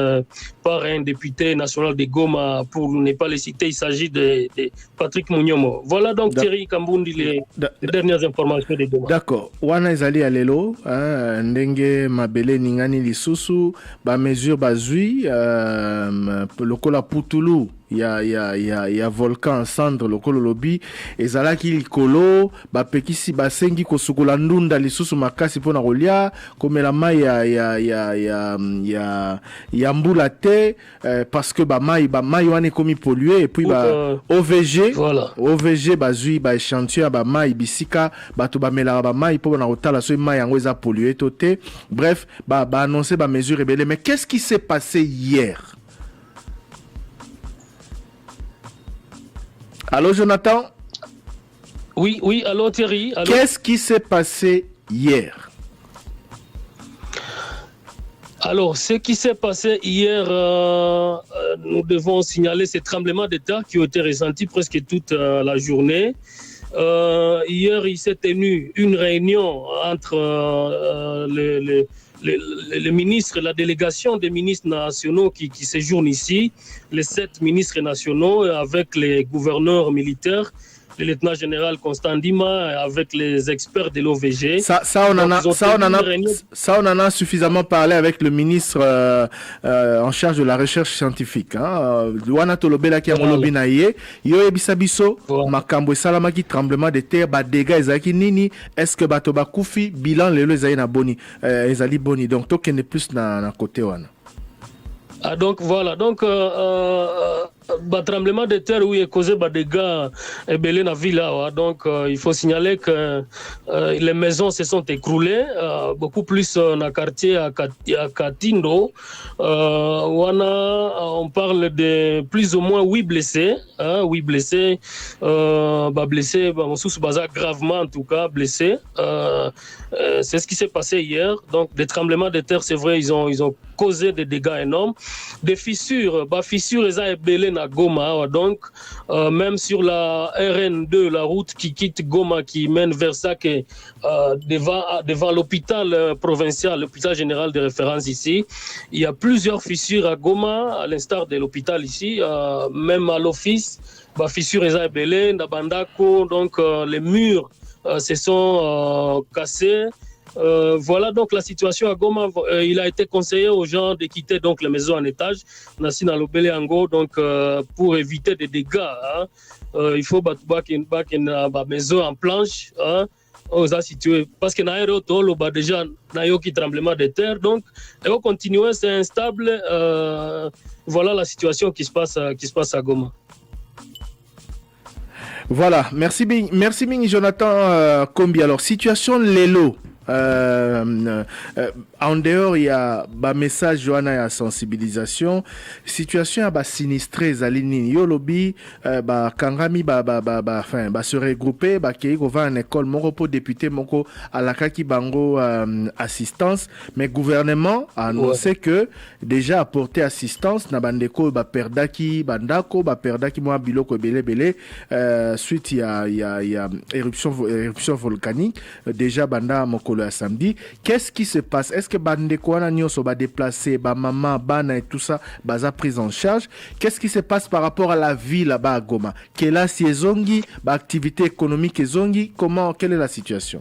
par un député national de Goma, pour ne pas les citer. Il s'agit de Patrick Mounyomo. Voilà donc Thierry Kambundi les dernières informations de Goma. D'accord. Wana ezali alelo, ndenge mabele ningani lisusu, ba mesure bazui, lokola putulu. Il y a volcan cendre lokolo lobi ezalaki likolo bapekisi basengi kosukola ndunda lisusu makasi pona kolia comme la mai ya mbula te parce que mai wane komi pollué et puis OVG voilà. OVG bazui ba échantillon ba mai bisika bato ba mela ba mai po na otala so mai yango eza pollué toté. Bref, ba annoncer ba mesure ebele. Mais qu'est-ce qui s'est passé hier? Allô Jonathan? Oui, allô Thierry. Allô? Qu'est-ce qui s'est passé hier? Alors, ce qui s'est passé hier, nous devons signaler ces tremblements de terre qui ont été ressentis presque toute la journée. Hier, il s'est tenu une réunion entre les ministres, la délégation des ministres nationaux qui séjournent ici, les 7 ministres nationaux avec les gouverneurs militaires, le lieutenant-général Constant Ndima avec les experts de l'OVG. Ça, on en a suffisamment parlé avec le ministre en charge de la recherche scientifique. Luana Tolobela qui a molobi na ye, yo ebisabiso makambo salama ki tremblement de terre, ba dégâts ezaki nini, est-ce que bato ba kufi bilan lelo ezali na boni, ezali boni. Donc tokende plus na côté wana. Ah donc voilà, donc tremblement de terre où il est causé des dégâts dans la ville. Donc il faut signaler que les maisons se sont écroulées, beaucoup plus dans le quartier à Katindo. On parle de plus ou moins 8 blessés. 8 blessés, blessés, gravement en tout cas, blessés. C'est ce qui s'est passé hier. Donc des tremblements de terre, c'est vrai, ils ont causé des dégâts énormes. Des fissures, fissures, ils ont belé à Goma. Donc, même sur la RN2, la route qui quitte Goma, qui mène vers ça, devant l'hôpital provincial, l'hôpital général de référence ici, il y a plusieurs fissures à Goma, à l'instar de l'hôpital ici, même à l'office, fissures, ils ont belé, Bandako, donc les murs se sont cassés. Voilà donc la situation à Goma. Il a été conseillé aux gens de quitter donc les maisons en étage, Nassina Lobele Ango, donc pour éviter des dégâts. Il faut battre une maison en planche. Aux a situé parce que l'aéroport déjà n'a eu aucun tremblement de terre, donc et on continue, c'est instable. Voilà la situation qui se passe à Goma. Voilà, merci Bing Jonathan Kombi. Alors situation Lelo. En dehors il y a un message joana ya sensibilisation, situation ya sinistré zalini yolobi kangami se regrouper kei ko va en école moko po député moko alakaki bango assistance, mais gouvernement a annoncé que déjà apporté assistance na bandeko perdaki bandako perdaki mo biloko belé suite ya éruption volcanique déjà banda mokolo à samedi. Qu'est-ce qui se passe? Est-ce que bandeko wana nyonso ba déplacer maman bana et tout ça baza prise en charge? Qu'est-ce qui se passe par rapport à la vie là-bas à Goma? Quelle est zongi activité économique zongi? Quelle est la situation?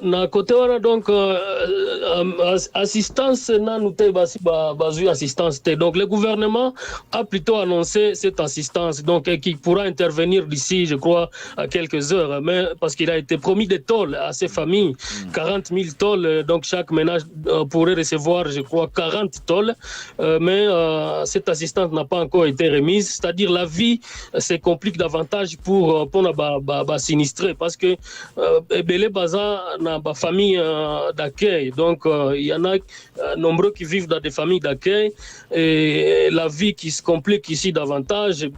Na côté wana donc assistance na nous te bazu assistance te, donc le gouvernement a plutôt annoncé cette assistance donc qui pourra intervenir d'ici je crois à quelques heures, mais parce qu'il a été promis des tôles à ces familles, 40 000 tôles, donc chaque ménage pourrait recevoir je crois 40 tôles, mais cette assistance n'a pas encore été remise, c'est-à-dire la vie se complique davantage pour na sinistré parce que belé baza na ba famille d'accueil, donc il y en a nombreux qui vivent dans des familles d'accueil et la vie qui se complique ici davantage.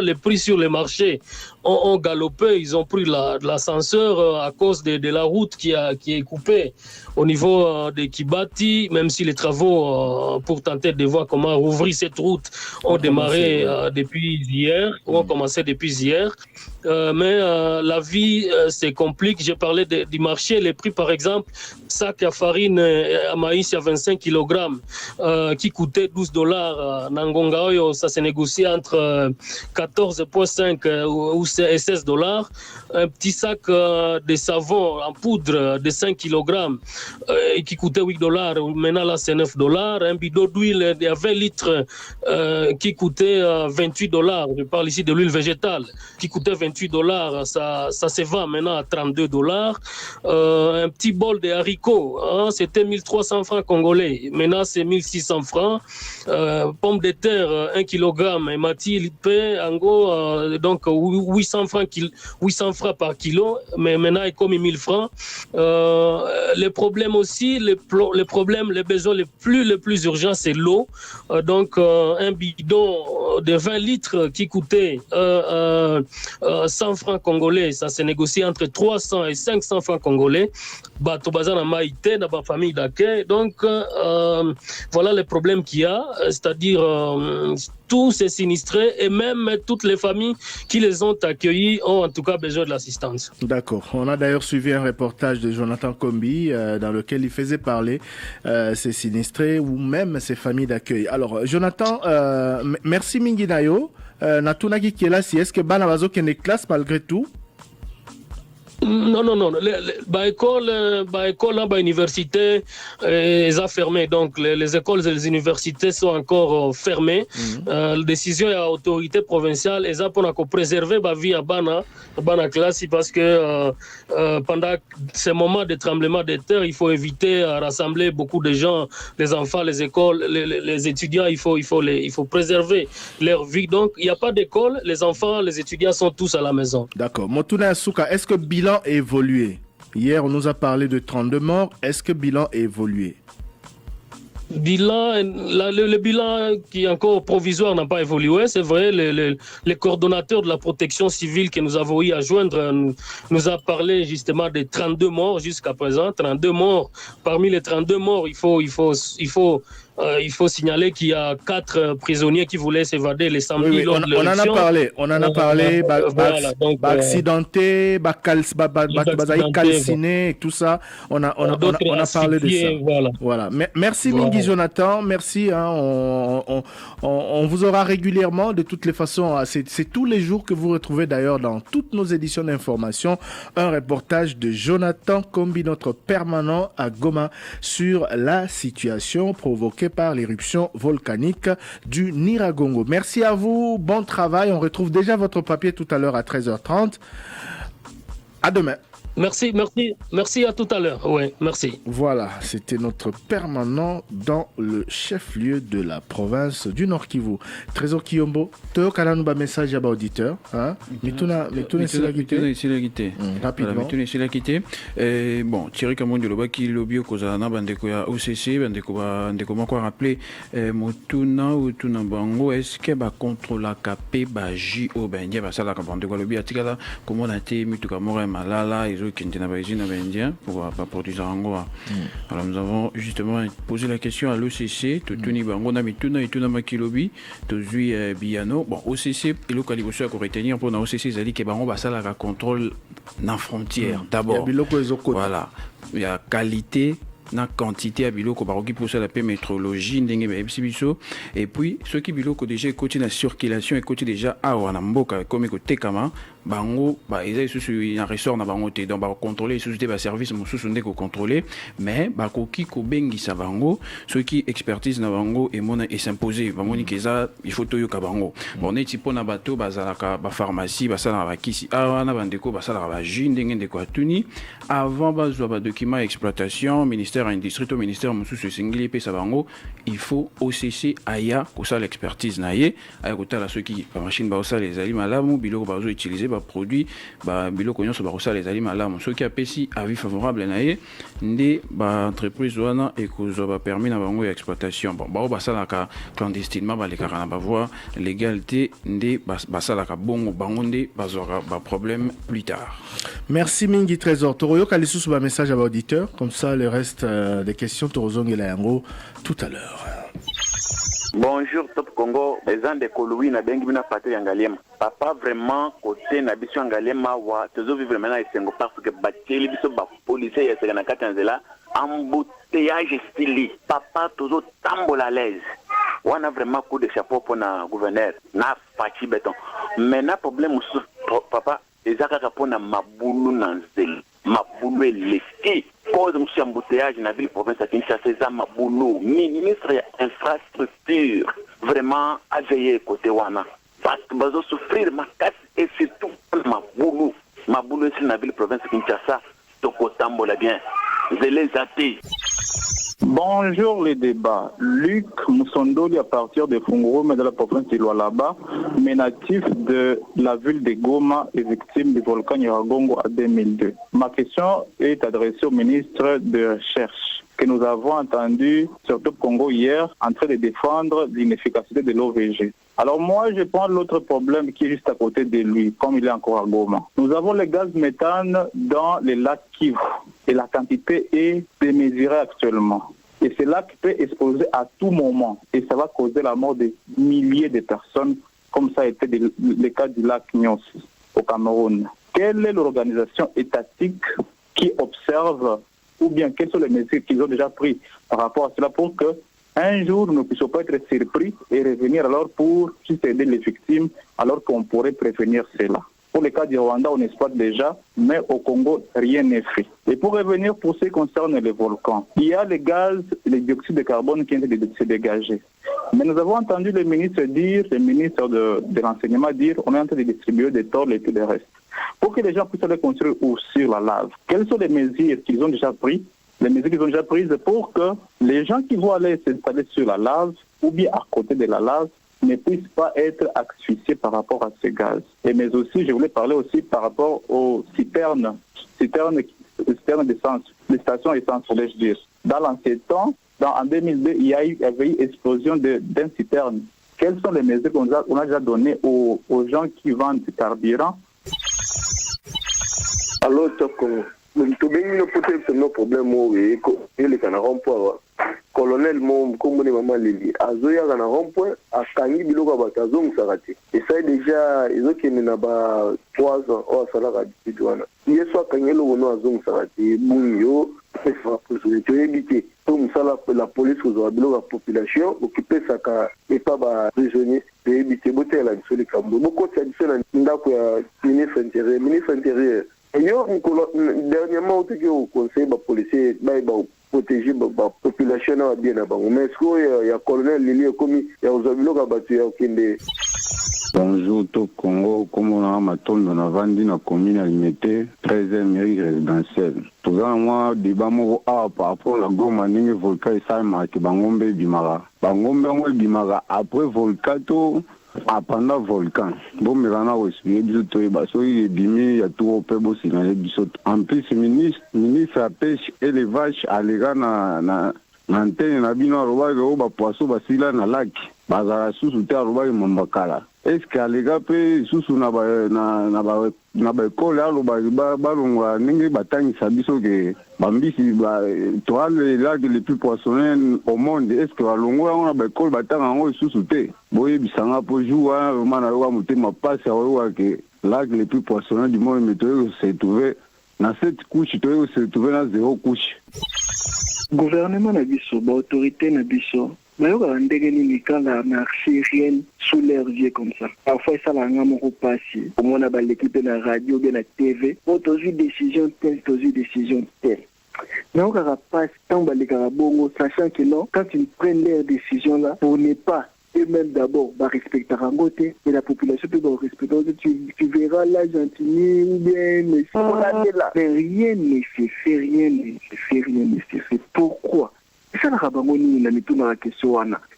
Les prix sur les marchés ont galopé, ils ont pris l'ascenseur à cause de la route qui est coupée au niveau de Kibati, même si les travaux pour tenter de voir comment rouvrir cette route ont démarré depuis hier, ou ont commencé depuis hier. Mais la vie se complique. J'ai parlé du marché, les prix par exemple, sac à farine à maïs maïs à 25 kg qui coûtait $12. Nangonga, ça s'est négocié entre 14,5 et $16. Un petit sac de savon en poudre de 5 kg qui coûtait $8. Maintenant, là, c'est $9. Un bidon d'huile de 20 litres qui coûtait $28. Je parle ici de l'huile végétale qui coûtait $28. Ça se vend maintenant à $32. Un petit bol de haricots, c'était 1300 francs congolais. Maintenant, c'est 1600 francs. Pommes de terre, 1 kg. Et Mathilde paie, en gros, donc 800 francs par kilo. Mais maintenant, il comme 1000 francs. Les problèmes aussi, les besoins les plus urgents, c'est l'eau. Donc, un bidon de 20 litres qui coûtait 100 francs congolais, ça s'est négocié entre 300 et 500 francs congolais. Bato bazana maïté dans ma famille d'accueil. Donc, voilà les problèmes qu'il y a, c'est-à-dire tous ces sinistrés et même toutes les familles qui les ont accueillis ont en tout cas besoin de l'assistance. D'accord. On a d'ailleurs suivi un reportage de Jonathan Kombi dans lequel il faisait parler ces sinistrés ou même ces familles d'accueil. Alors, Jonathan, merci Minginayo. Natunagi qui est là, si est-ce que Banabazo qui est en classe malgré tout? Non. L'école, l'université, ils ont fermé. Donc, les écoles et les universités sont encore fermées. La décision de l'autorité provinciale, ils ont pour préserver la vie à Bana classe parce que pendant ces moments de tremblement de terre, il faut éviter à rassembler beaucoup de gens, les enfants, les écoles, les étudiants, il faut préserver leur vie. Donc, il n'y a pas d'école, les enfants, les étudiants sont tous à la maison. D'accord. Motuna Asuka, est-ce que bilan a évolué? Hier, on nous a parlé de 32 morts. Est-ce que bilan a évolué? Le bilan qui est encore provisoire n'a pas évolué, c'est vrai. Les coordonnateurs de la protection civile que nous avons eu à joindre nous a parlé justement des 32 morts jusqu'à présent. 32 morts. Parmi les 32 morts, il faut signaler qu'il y a 4 prisonniers qui voulaient s'évader les samedis lors de l'élection. On en a parlé, accidenté, calciné, tout ça. On a parlé de ça. Voilà. Merci Mingi Jonathan, merci. On vous aura régulièrement, de toutes les façons. C'est tous les jours que vous retrouvez d'ailleurs dans toutes nos éditions d'information un reportage de Jonathan Kombi, notre permanent à Goma, sur la situation provoquée par l'éruption volcanique du Nyiragongo. Merci à vous, bon travail. On retrouve déjà votre papier tout à l'heure à 13h30. À demain. Merci à tout à l'heure. Oui, merci. Voilà, c'était notre permanent dans le chef-lieu de la province du Nord Kivu. Trésor Kiyombo, Teo Kalanuba message à l'auditeur. Mituna rapidement. Bon, Thierry Kamondi Lobaki Lobio Kozana Bandeko ya OCC, Bandeko mako rappelé Motuna ou Tuna Bango, est-ce que ba contre la KP ba JO Bendia ba sala ka Bandeko Lobi atikala comment on a été Mituka More Malala qui était pour produire Angoa. Alors nous avons justement posé la question à l'OCC, Tuni Bango na Mituna et Tuna Makilobi, Tozui Biano. Bon, OCC, il faut qu'il faut retenir pour OCC, Zali que Bango Basala la contrôle dans frontière. D'abord, voilà, il y a qualité. Na quantité à biloko baroki pour ça la métrologie ndenge ba ebiso et puis ceux qui biloko déjà côté la circulation et côté déjà à wanamboka comme côté kama bango ba ils sous un ressort na bango te donc ba contrôler société ba service mususu ndeko contrôler mais ba koki ko bengi sa bango ceux qui expertise na bango et mona et s'imposer ba moni keza il faut toyo ka bango bon neti pona bato bazalaka ba pharmacie ba sala ba kisi awana bandeko ba sala ba jinde ndenge ndeko atuni avant bazwa ba document exploitation ministère industrie au ministère mususu singili pe sa bango il faut OCC aya ko ça l'expertise naie aya ko tala ceux qui ba machine ba ça les aliments malamu biloko ba zo utiliser ba produit ba biloko nyonso ba ko ça les aliments malamu ceux qui apesi avis favorable naie ndé ba entreprise wana et ko zo ba permis na bango exploitation bon ba ça la ka clandestinement ba les karana ba voir légalité ndé ba ça la ka bongo bango ndé ba zo ba problème plus tard. Merci Mingi Trésor Toroyo Kalissus ba message à l'auditeur comme ça le reste des questions Torozong et Layango tout à l'heure. Bonjour Top Congo, les gens de Koloui na bengi bina pato yangalema. Papa vraiment côté na biso yangalema wa tozo vivre maintenant isengo parce que bateli biso ba policier ya sekana katanzela embouteillage stylé papa toujours tambola à l'aise. On a vraiment coup de chapeau pour le gouverneur na fachi béton mais na problème papa ezaka pour na mabulu nanzeli mabulu eleki cause monsieur embouteillage na ville province à Kinshasa ça mabulu ministre infrastructure vraiment a veillé côté wana parce que bazo souffrir makasi et surtout mabulu ici na ville province à Kinshasa toko tambola bien zele zati. Bonjour les débats. Luc Moussondoli à partir de Fungurume de la province de Lualaba, mais natif de la ville de Goma et victime du volcan Nyiragongo en 2002. Ma question est adressée au ministre de la Recherche que nous avons entendu sur Top Congo hier en train de défendre l'inefficacité de l'OVG. Alors moi, je prends l'autre problème qui est juste à côté de lui, comme il est encore à Goma. Nous avons le gaz méthane dans les lacs Kivu et la quantité est démesurée actuellement. Et ce lac peut exploser à tout moment et ça va causer la mort de milliers de personnes, comme ça a été le cas du lac Nyossi au Cameroun. Quelle est l'organisation étatique qui observe ou bien quelles sont les mesures qu'ils ont déjà prises par rapport à cela pour que un jour nous ne puissions pas être surpris et revenir alors pour juste aider les victimes alors qu'on pourrait prévenir cela. Pour le cas du Rwanda, on exploite déjà, mais au Congo, rien n'est fait. Et pour revenir pour ce qui concerne les volcans, il y a les gaz, les dioxydes de carbone qui ont été dégagés. Mais nous avons entendu le ministre de l'enseignement dire on est en train de distribuer des tôles et tout le reste. Pour que les gens puissent aller construire sur la lave, quelles sont les mesures qu'ils ont déjà prises? Les mesures qu'ils ont déjà prises pour que les gens qui vont aller s'installer sur la lave ou bien à côté de la lave ne puissent pas être asphyxiés par rapport à ces gaz. Et mais aussi, je voulais parler aussi par rapport aux citernes d'essence, les stations essence, voulais-je dire. Dans l'ancien temps, en 2002, il y avait eu explosion d'un citerne. Quelles sont les mesures qu'on a déjà données aux gens qui vendent du carburant? Alors, tu bengi peut-être nos problèmes et les canards pour colonel mon comme maman Lili azoya kana rompoint a kangi biloko batazong sarati et ça déjà ils ont qui n'a pas 3 ans au salaire d'idouane il soit kangelo wono azong sarati bunyo c'est ça pour se éviter comme ça la police aux biloko population occuper ça ka et pas ba prisonnier et éviter boter la sur les cambo beaucoup de ça ndako ya ministre intérieur et yo dernièrement au conseil ba policier ba protéger la population bien avant. Mais est-ce qu'il y a colonel Lili comme il y a aux amis qui ont été Bonjour Top Congo, comme on a maton dans la vente na commune alimentée 13e mairie résidentielle. Tout ça moi débat mo par rapport la Goma ninge volcan ça marque bangombe bimara. Bangombe ngo bimara après volcan to pendant volcan. Bon mais on a reçu biso to baso il bimi ya tout au pebo sinale biso. En plus ministre à pêche et élevage alega na antenne na bino roba go ba poisson basila na lac. Bazara susu te roba mombakala. Est-ce que les gars peut sous na ba école alo ba longa ninge batangi sabiso ke bambisi ba toile les lacs les plus poissonneux au monde est-ce que balongo na ba école batanga ngo sous te boye bisanga po joua mana wa mutema passe wa ke lac les plus poissonneux du monde mais to se trouver na cette couche to se trouver na zéro couche gouvernement na biso ba autorité na biso Mayoka quand la marché rien sous leurs yeux comme ça. Parfois ça va vraiment passer. Au moins on a l'équipe de la radio, de la TV. Aujourd'hui décision telle, décision telle. Mais on va pas tant les carabongos, sachant que non, quand ils prennent leurs décisions là, pour ne pas eux-mêmes d'abord respecter Rangote et la population peut respecter. Tu verras là gentiment ou bien mais mais rien ne se fait. Pourquoi? Ça n'a pas la question.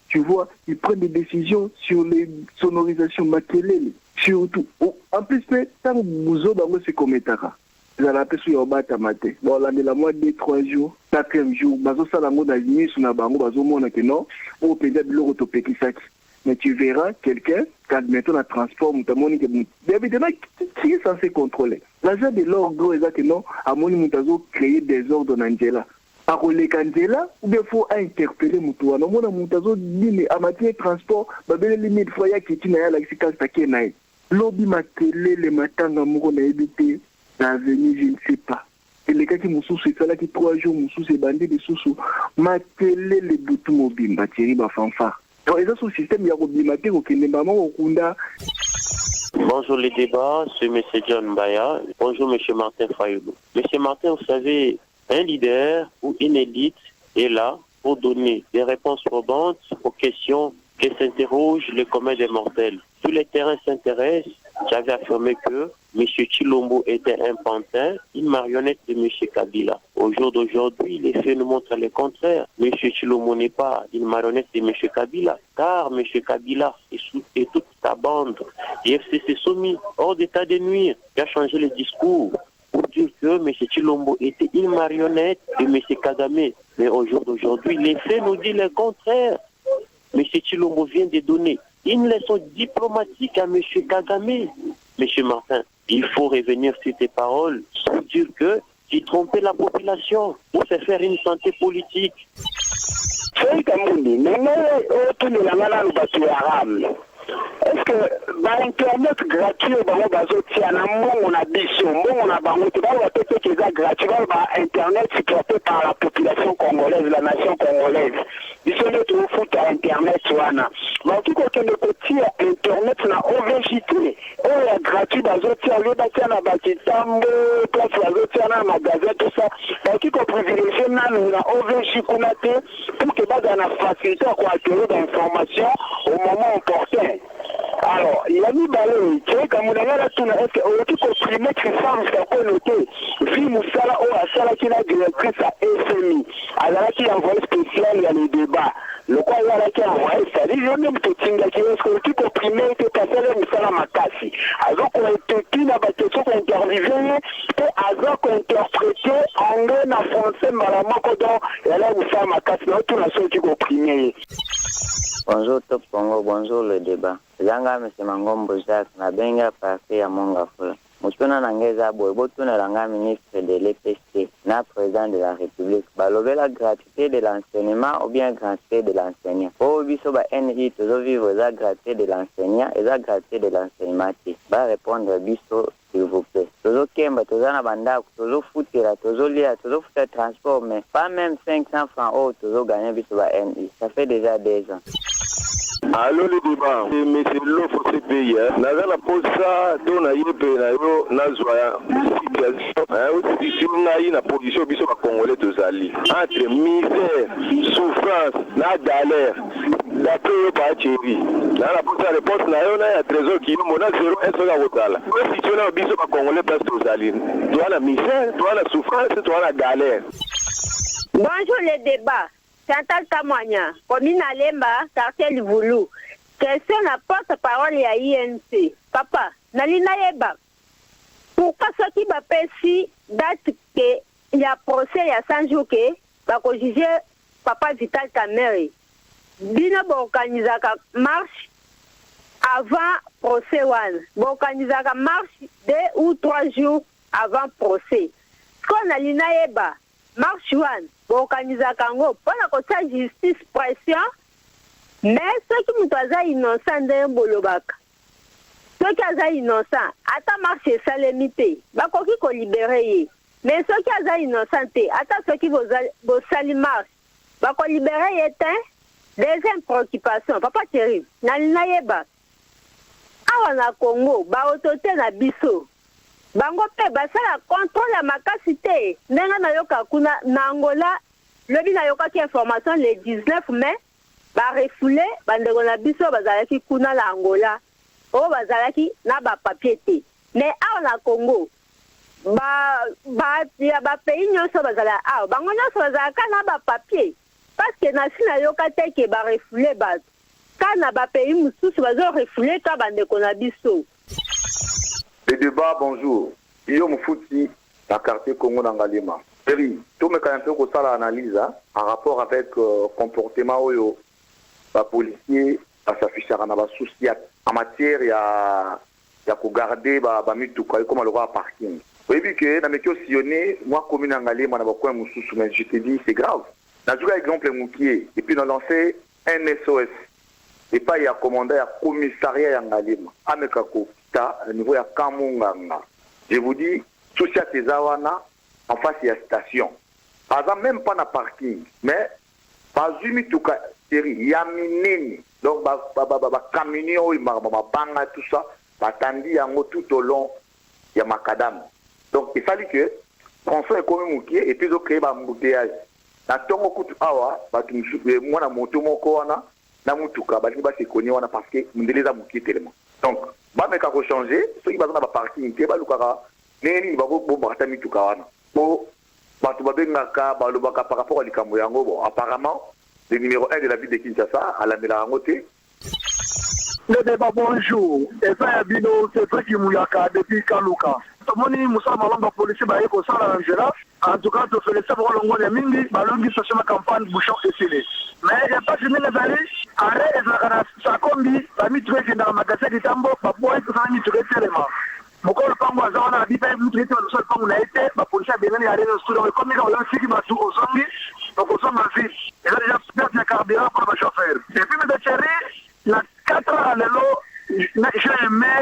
Tu vois, ils prennent des décisions sur les sonorisations makelele. Surtout, en plus, tant que vous avez ces commentaires, vous allez appeler sur le matin. Bon, là, la mois 2-3 jours, 4e jour, ça la mode à l'union sur la banque, que non, au pays de l'orthopédie. Mais tu verras quelqu'un, quand maintenant la transport, évidemment, qui est censé contrôler? L'agent de l'orgo est que non, à mon mutazo créer des ordres en Angela. À les candidats, il faut interpeller Moutouana. Mon Moutazo dit en matière de transport, il limite foyer qui est là, qui est lobby makelé, les matins d'amour, on a évité l'avenir, je ne sais pas. elekaki mosusu esalaki 3 jours mosusu ebandi lisusu makelele butu mobimba tieri bafanfare donc eza so système ya kobima te kokende mbama kokunda. Bonjour les débats, c'est M. John Mbaya. Bonjour M. Martin Fayoulou. M. Martin, vous savez, un leader ou une élite est là pour donner des réponses probantes aux questions que s'interrogent les communs des mortels. Tous les terrains s'intéressent. J'avais affirmé que M. Chilombo était un pantin, une marionnette de M. Kabila. Au jour d'aujourd'hui, les faits nous montrent le contraire. M. Chilombo n'est pas une marionnette de M. Kabila, car M. Kabila et toute sa bande, l'IFCC soumis hors d'état de nuire, qui a changé le discours pour dire que M. Chilombo était une marionnette de M. Kagame. Mais au jour d'aujourd'hui, les faits nous disent le contraire. M. Chilombo vient de donner une leçon diplomatique à M. Kagame. M. Martin, il faut revenir sur tes paroles pour dire que tu trompais la population pour se faire une santé politique. Est-ce que Internet gratuit Internet supporté par la population congolaise, la nation congolaise. Ils sont tous au foot à Internet. Mais tout côté de côté, Internet n'a aucun chité. Oh, gratuit, bazotia, le bâtiment, bâtiment, place, bazotia, magasin, tout ça. Mais qui qu'on privilégie, n'a aucun chité pour que bas na facilité à acquérir d'informations au moment opportun. Alors, il y a mis balé, tu sais, comme on a là, tout est-ce qu'on peut comprimer que femme soit connotée. Vie Moussala ou Asala qui est la directrice à FMI. Alors, qui a envoyé spécial, il y a les débats. Le quoi, il y a là qui a envoyé, c'est-à-dire, il y a même tout Tinga qui est-ce qu'on peut comprimer que passer le Moussala Makasi. Alors, qu'on est tout dans la question qu'on intervient, pour alors qu'on interprète anglais, en français, malamment, quand il y a là Moussala Makasi, là, tout la chose qui comprimé. Bonjour Top Congo, bonjour le débat. Zanga M. Mangombo Jacques, na benga parti ya Monga Fula. Mutuna nangeza boy, botuna langa ministre de l'EPC, na président de la République. Balobe la gratuité de l'enseignement ou bien gratuité de l'enseignant. Pour biso ba NI, toujours vivre la gratuité de l'enseignant et la gratuité de l'enseignement. Ba répondre biso, s'il vous plaît. Toujours kemba, toujours na banda, toujours foutera, toujours lia, toujours foutre transport, mais pas même 500 francs, oh, toujours gagner biso ba NI. Ça fait déjà 2 ans. Allô le débat, c'est l'offre CPI. Naza la pose ça, dona yepe na yo nazwa situation ngai na position biso ba congolais tozali entre misère, souffrance, na galère. D'après yo ba chéri. Na la pose réponse na yo na ya trésor qui nous mona 0 1 soka kotala. Situation na biso ba congolais place tozali. Toi la misère, toi la souffrance, toi la galère. Bonjour le débat. Chantal Kamwanya, commune Alemba, quartier Livoulou. Question la porte-parole à INC. Papa, Nalina Yeba, pourquoi ce qui va passer date que il y a procès il y a 100 jours que va juger Papa Vital Kamerhe. Bino organiser marche avant procès one. Organiser marche 2 ou 3 jours avant procès. Qu'on a Nalina Yeba, marche one. Organiser Kango, pour la justice pression, mais ceux qui sont innocents d'un bolobaka, ceux qui sont innocents, attends marcher sans limiter, bah quoi qui libérer, mais ceux qui sont innocents, attends ceux qui vont salir marche, bah quoi libérer éteint, deuxième préoccupation, papa terrible, na yeba, awa na Congo, bah autoté na biso. Bango pe basala contrôle la makasité nenga na yoka kuna na Angola lobi na yoka ki information le 19 mai ba refoulé bandeko na biso bazalaki kuna na Angola o bazalaki na ba papier te mais awa na Congo ya ba pays nyonso bazala awa bango nyonso bazalaka na ba papier parce que na sina yoka te ke ba refoulé ba kana ba pays mususu bazo refoulé ka bandeko na biso. Le débat, bonjour. Yo Mufouti, la quartier Congo Nangalema. Péri, tout me quand même ça l'analyse en rapport avec comportement où les policiers s'affichent en souci en matière il y a garder mituka comme le roi parking. Vous voyez que dans mes sillonné, moi commune Nangalema na bakwa mususu mais je te dis c'est grave. Dans un exemple Moukié et puis on a lancé un SOS. Et pas il y a commandant à commissariat Yangalema. Amekako au niveau ya Kamunganga. Je vous dis, Soucia Tezawana, en face de la station. Pas même pas na parking, mais pas une tout cas, il y a minini. Donc, camion, banga, tout ça, tandi tout au long, il y a macadam. Donc, il fallait que François est comme moukier et puis ils ont créé un embouteillage. Na tongo kutu awa, moi na moto moko wana, na mutuka, se connaît wana parce que m'délé a moukier tellement. Donc, me kako changer, ceux qui bazana ba parking, te ba lukaka, neni ba bo barata mituka wana. Bo batu babengaka ba lobaka par rapport à likambo yango, bon, apparemment, le numéro 1 de la ville de Kinshasa, à la Mélarangote. Le débat, bonjour. Et ça, c'est vrai qu'il mouyaka depuis Kaluka. Tomoni Moussa Malamba, policier, bah, il ça à Angela. En tout cas, tu fais le savoir au long de Mingi, bah, l'on dit sur la campagne, bouchon et scellé. Mais il n'y a pas de minutes d'aller, arrête, ça combi, la mitre qui est dans le magasin du Tambo, bah, pour être dans la mitre tellement. Moko le pango azana na bipa mutu le sol pango na été ba policier bien ni aller dans studio comme il a aussi qui m'a tout au sangi donc au sangi ma vie et là déjà perdre le carburant pour le chauffeur et puis me déchérer la 4 ans le lot j'ai aimé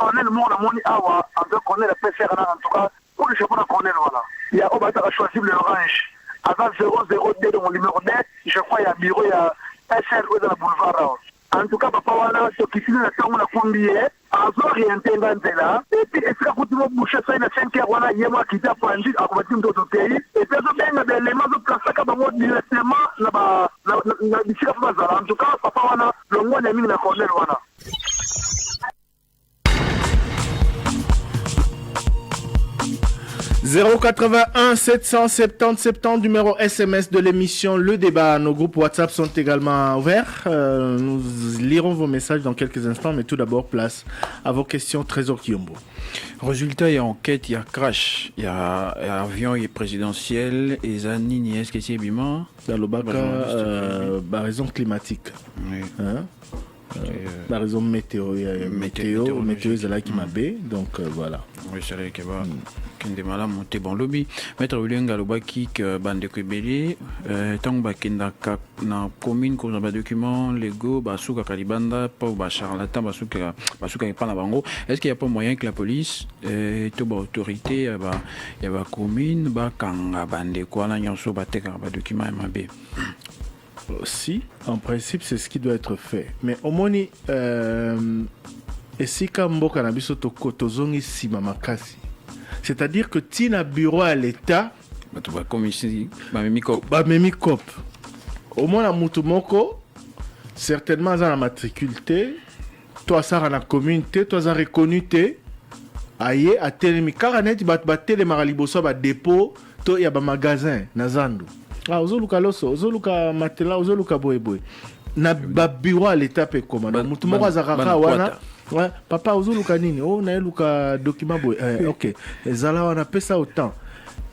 on est le monde à moni awa en tout connaît le PCR en tout cas pour le chauffeur connaît voilà il y a Obata a choisi le orange avant 002 dans le numéro 9 je crois il y a bureau il y a SR dans le boulevard en tout cas papa wana to kisina na tango na kombi azo orientenga nzela et puis est-ce que kuti mo boucher ça na 5 heures wana yema kita pandi akobati mtoto tei et puis azo benga de lema zo kasaka bango directement na bisika fa bazala en tout cas papa wana longo na mingi na corner wana. 081 770 70 numéro SMS de l'émission Le Débat. Nos groupes WhatsApp sont également ouverts. Nous lirons vos messages dans quelques instants, mais tout d'abord, place à vos questions. Trésor Kiyombo. Résultat, il y a enquête, il y a crash, il y a avion, il y a présidentiel, et Zanini, est-ce que c'est Bima dans le bac, raison climatique. Oui. Hein? La raison météo, c'est là qui m'a bé, donc voilà. Oui, c'est vrai que kende mala monté bon lobby maître Ulenga lobaki que bande kebeli tant ba kenda na commune ko ba document lego ba suka kalibanda pa ba charlatan ba suka pas na bango. Est-ce qu'il y a pas moyen que la police to ba autorité ya ba commune ba kanga bande ko na nyonso ba teka ba document mabe? Si, en principe, c'est ce qui doit être fait. Mais au moins, et si Kambo Kanabiso Tokotozongi Sima Makasi, c'est-à-dire que Tina bureau à l'État, comme ici, Bamemikop. Au moins, la Moutumoko, certainement, dans la matriculté, toi, ça, dans la communauté, toi, ça, reconnu, aïe, à Télémi, Karanet, batté les Maraliboso, dépôt, toi, il y a un magasin, Nazando. Ah, ozoluka loso, ozoluka matela, ozoluka boy. Na bureau à l'état pe commande. Mutu moko azakaka wana. Ouais, papa ozoluka nini? Oh, na eluka document boy. OK. Ezala wana pesa autant.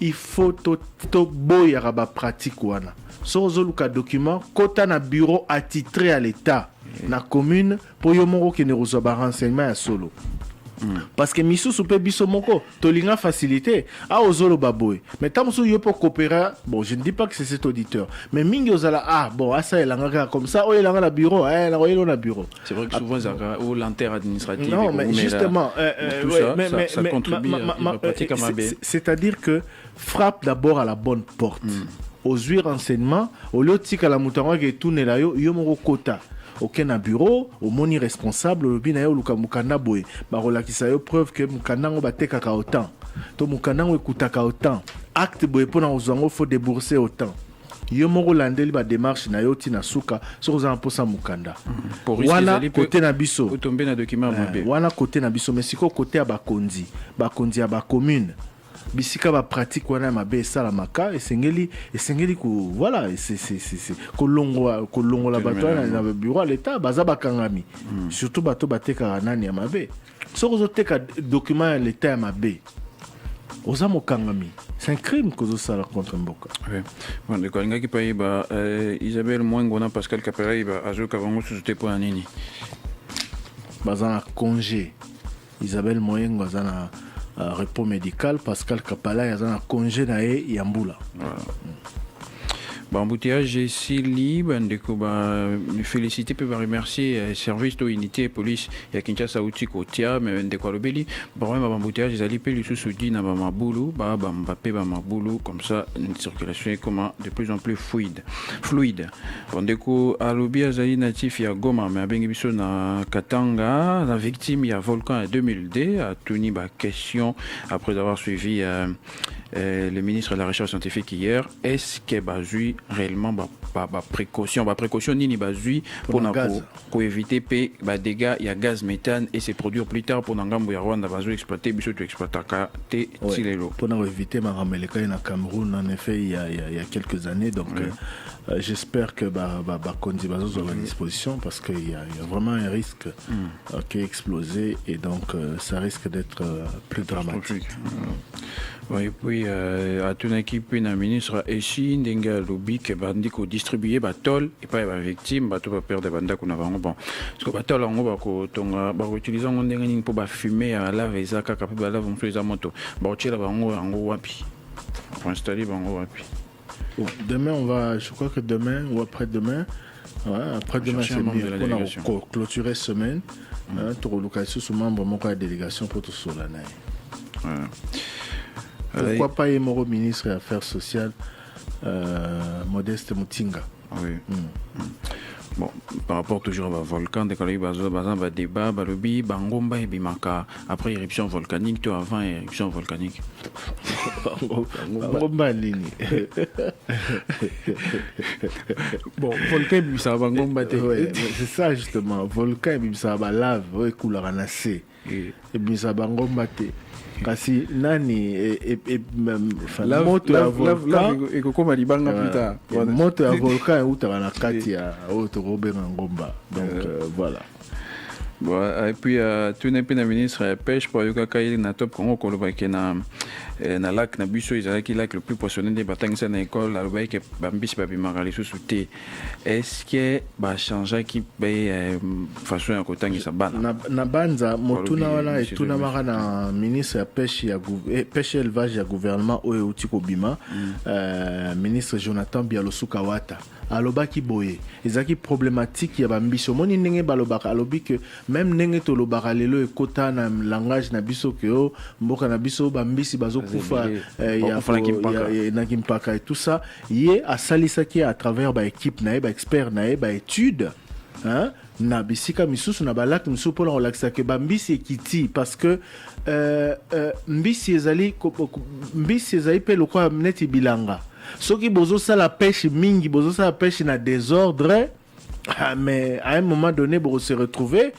Il faut to boy ya ba pratique wana. So ozoluka document kota na bureau attitré à l'état na commune pour yo moko ki ne reçoit ba renseignement ya solo. Parce que misu soupe biso moko tolinga facilité a ozolo baboy mais tant que yo pour coopérer bon je ne dis pas que c'est cet auditeur mais mingi ozala bon ça il a comme ça il a la bureau la bureau c'est vrai que souvent ça ou l'enterre administrative non mais justement ça contribue à la pratique c'est-à-dire que frappe d'abord à la bonne porte aux huit renseignements au lieu de tika la moutarwa qui tourne là yo moko kota aucun bureau au moni responsable le binayo luka mukanda boy ba relakisa yo preuve que mukanda ngo bateka ka autant to mukanda ngo ekutaka autant acte boy pona ozango faut débourser autant yo moko landeli ba démarche na yo tina suka so ozan posa mukanda wana côté na biso tomber na document mabe wana côté na biso mais siko côté ya bakonzi ya ba commune bisika ba pratique wana mabe sala maka esengeli ku voilà c'est kolongo la bato na bureau à l'état baza bakangami surtout bato bateka nani ya mabe so ozoteka document ya l'état ya mabe oza mokangami c'est un crime que ça contre mboka. Oui. Bon de quoi ngaki pa iba Isabelle Mwengo na Pascal Capera iba azoka bango sous pour nini baza na congé Isabelle Mwengo baza na repos médical. Pascal Kapala y a un congé na Yambula. embouteillage esili bandeko félicité pe remercier service to unité police ya Kinshasa uti kotia mais ndeko alobeli problème embouteillage ezali pe lisusu di na mabulu Mbappé mabulu comme ça une circulation est comment de plus en plus fluide bandeko alobi azali natif ya Goma mais abengi biso na Katanga la victime ya volcan en 2002 a tuni question après avoir suivi le ministre de la Recherche scientifique hier, est-ce que bazui réellement précaution nini bazui pour éviter des dégâts, il y a gaz méthane et c'est produire plus tard pour n'angambo ya Rwanda bazui exploiter biso tu exploitaka te tilelo pour éviter marameleka na Cameroun en effet il y a quelques années donc j'espère que Kondi bazo à disposition parce qu'il y a vraiment un risque qui est explosé et donc ça risque d'être plus dramatique. Oui, puis à ton équipe, un ministre Eshi Ndenga Lobi qui va distribuer batol et pas les victimes, bateau va perdre des bandes qu'on a vraiment bon. Parce que batol on va utiliser un ndenga pour fumer à la visa kaka pour la vont faire moto. Ba tchela bango wapi. Pour installer bango wapi. Demain on va, je crois que demain ou après-demain, après-demain c'est mieux. On a clôturé semaine. Tout l'occasion sous membre de la délégation pour tout sur l'année. Pourquoi pas Emoro ministre des Affaires sociales Modeste Mutinga. Oui. Bon, par rapport toujours au volcan, dès qu'on a eu un débat, balobi, bangomba et bimaka, après éruption volcanique, tout avant éruption volcanique. Bangomba ligne. Bon, volcan bimsa bangomba c'est ça justement, volcan bimsa lave, ouais couleur en assez. Et bimsa bangomba kasi nani la moto ya volcan ekokoma libanga plus tard moto ya volcan utaka na kati ya oto robenga ngomba donc voilà. Bon, et puis tout n'est pas le ministre de la pêche pour yoka kai na top Congo koloba ke na lac na biso ezalaki lac le plus poissonneux des batangisa na école la loba ke bambisi babimaka lisusu te est-ce que ba changer ki façon ya kotangisa bana na banza motuna wana etuna maka na ministre ya pêche ya pêche élevage ya gouvernement oyo uti kobima ministre Jonathan Bialosuka Wata alobaki boye ezaki problématique ya bambiso moni ndenge balobaka alobi que même ndenge tolobaka lelo ekota na langage na biso ke mboka na biso bambisi bazokufa na kimpaka et tout ça ye asalisaki à travers ba équipe na ye ba expert na ye ba étude na bisika misusu na balak misusu pour relaxer que bambisi ekiti parce que mbisi ezali pe lokwa neti bilanga soki bozo ça la pêche mingi bozo ça la pêche na désordre mais à un moment donné pour se retrouver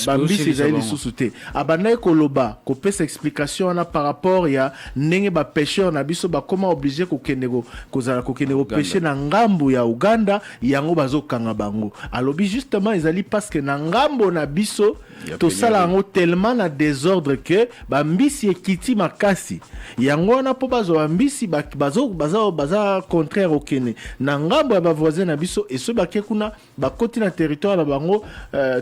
bambisi ezali lisusu te abandaki koloba kopesa explication wana par rapport ya ndenge bapêcheur na biso bakoma obligé kokende kopêche na ngambu ya Uganda yango bazokanga bango alobi justement ezali parce que na ngambo na biso tosala yango tellement na désordre que bambisi ekiti makasi yango wana po bazo bambisi baza contraire okene na ngambo ya bavoisin na biso eso bakekuna bakoti na territoire na bango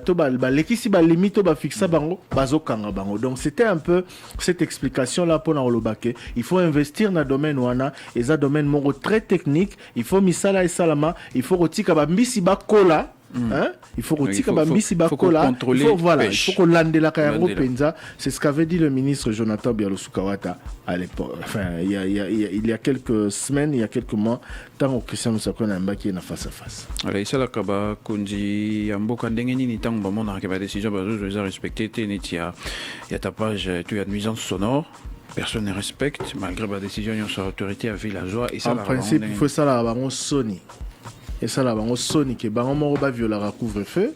to balekisi balimite to bafixa bango bazokanga bango. Donc c'était un peu cette explication là pour na olobake il faut investir na domaine wana eza domaine moko très technique il faut misala et salama il faut rotika bambisi bakola il faut rotika bambisi bakola il faut voilà il faut kolandela ka yango penza c'est ce qu'avait dit le ministre Jonathan Bialosuka Wata à l'époque enfin il y a quelques semaines il y a quelques mois tant que Christian Moussakona mbaki na face à face alors ça la kaba konji ya mboka ndenge nini tant ba mona ka ba décision ba zo respecter te netia ya tapage tu ya nuisance sonore. Personne ne respecte malgré la décision de son autorité à villageois et ça en principe il faut ça la bango soni et ça la bango soni que bango moko ba viola couvre-feu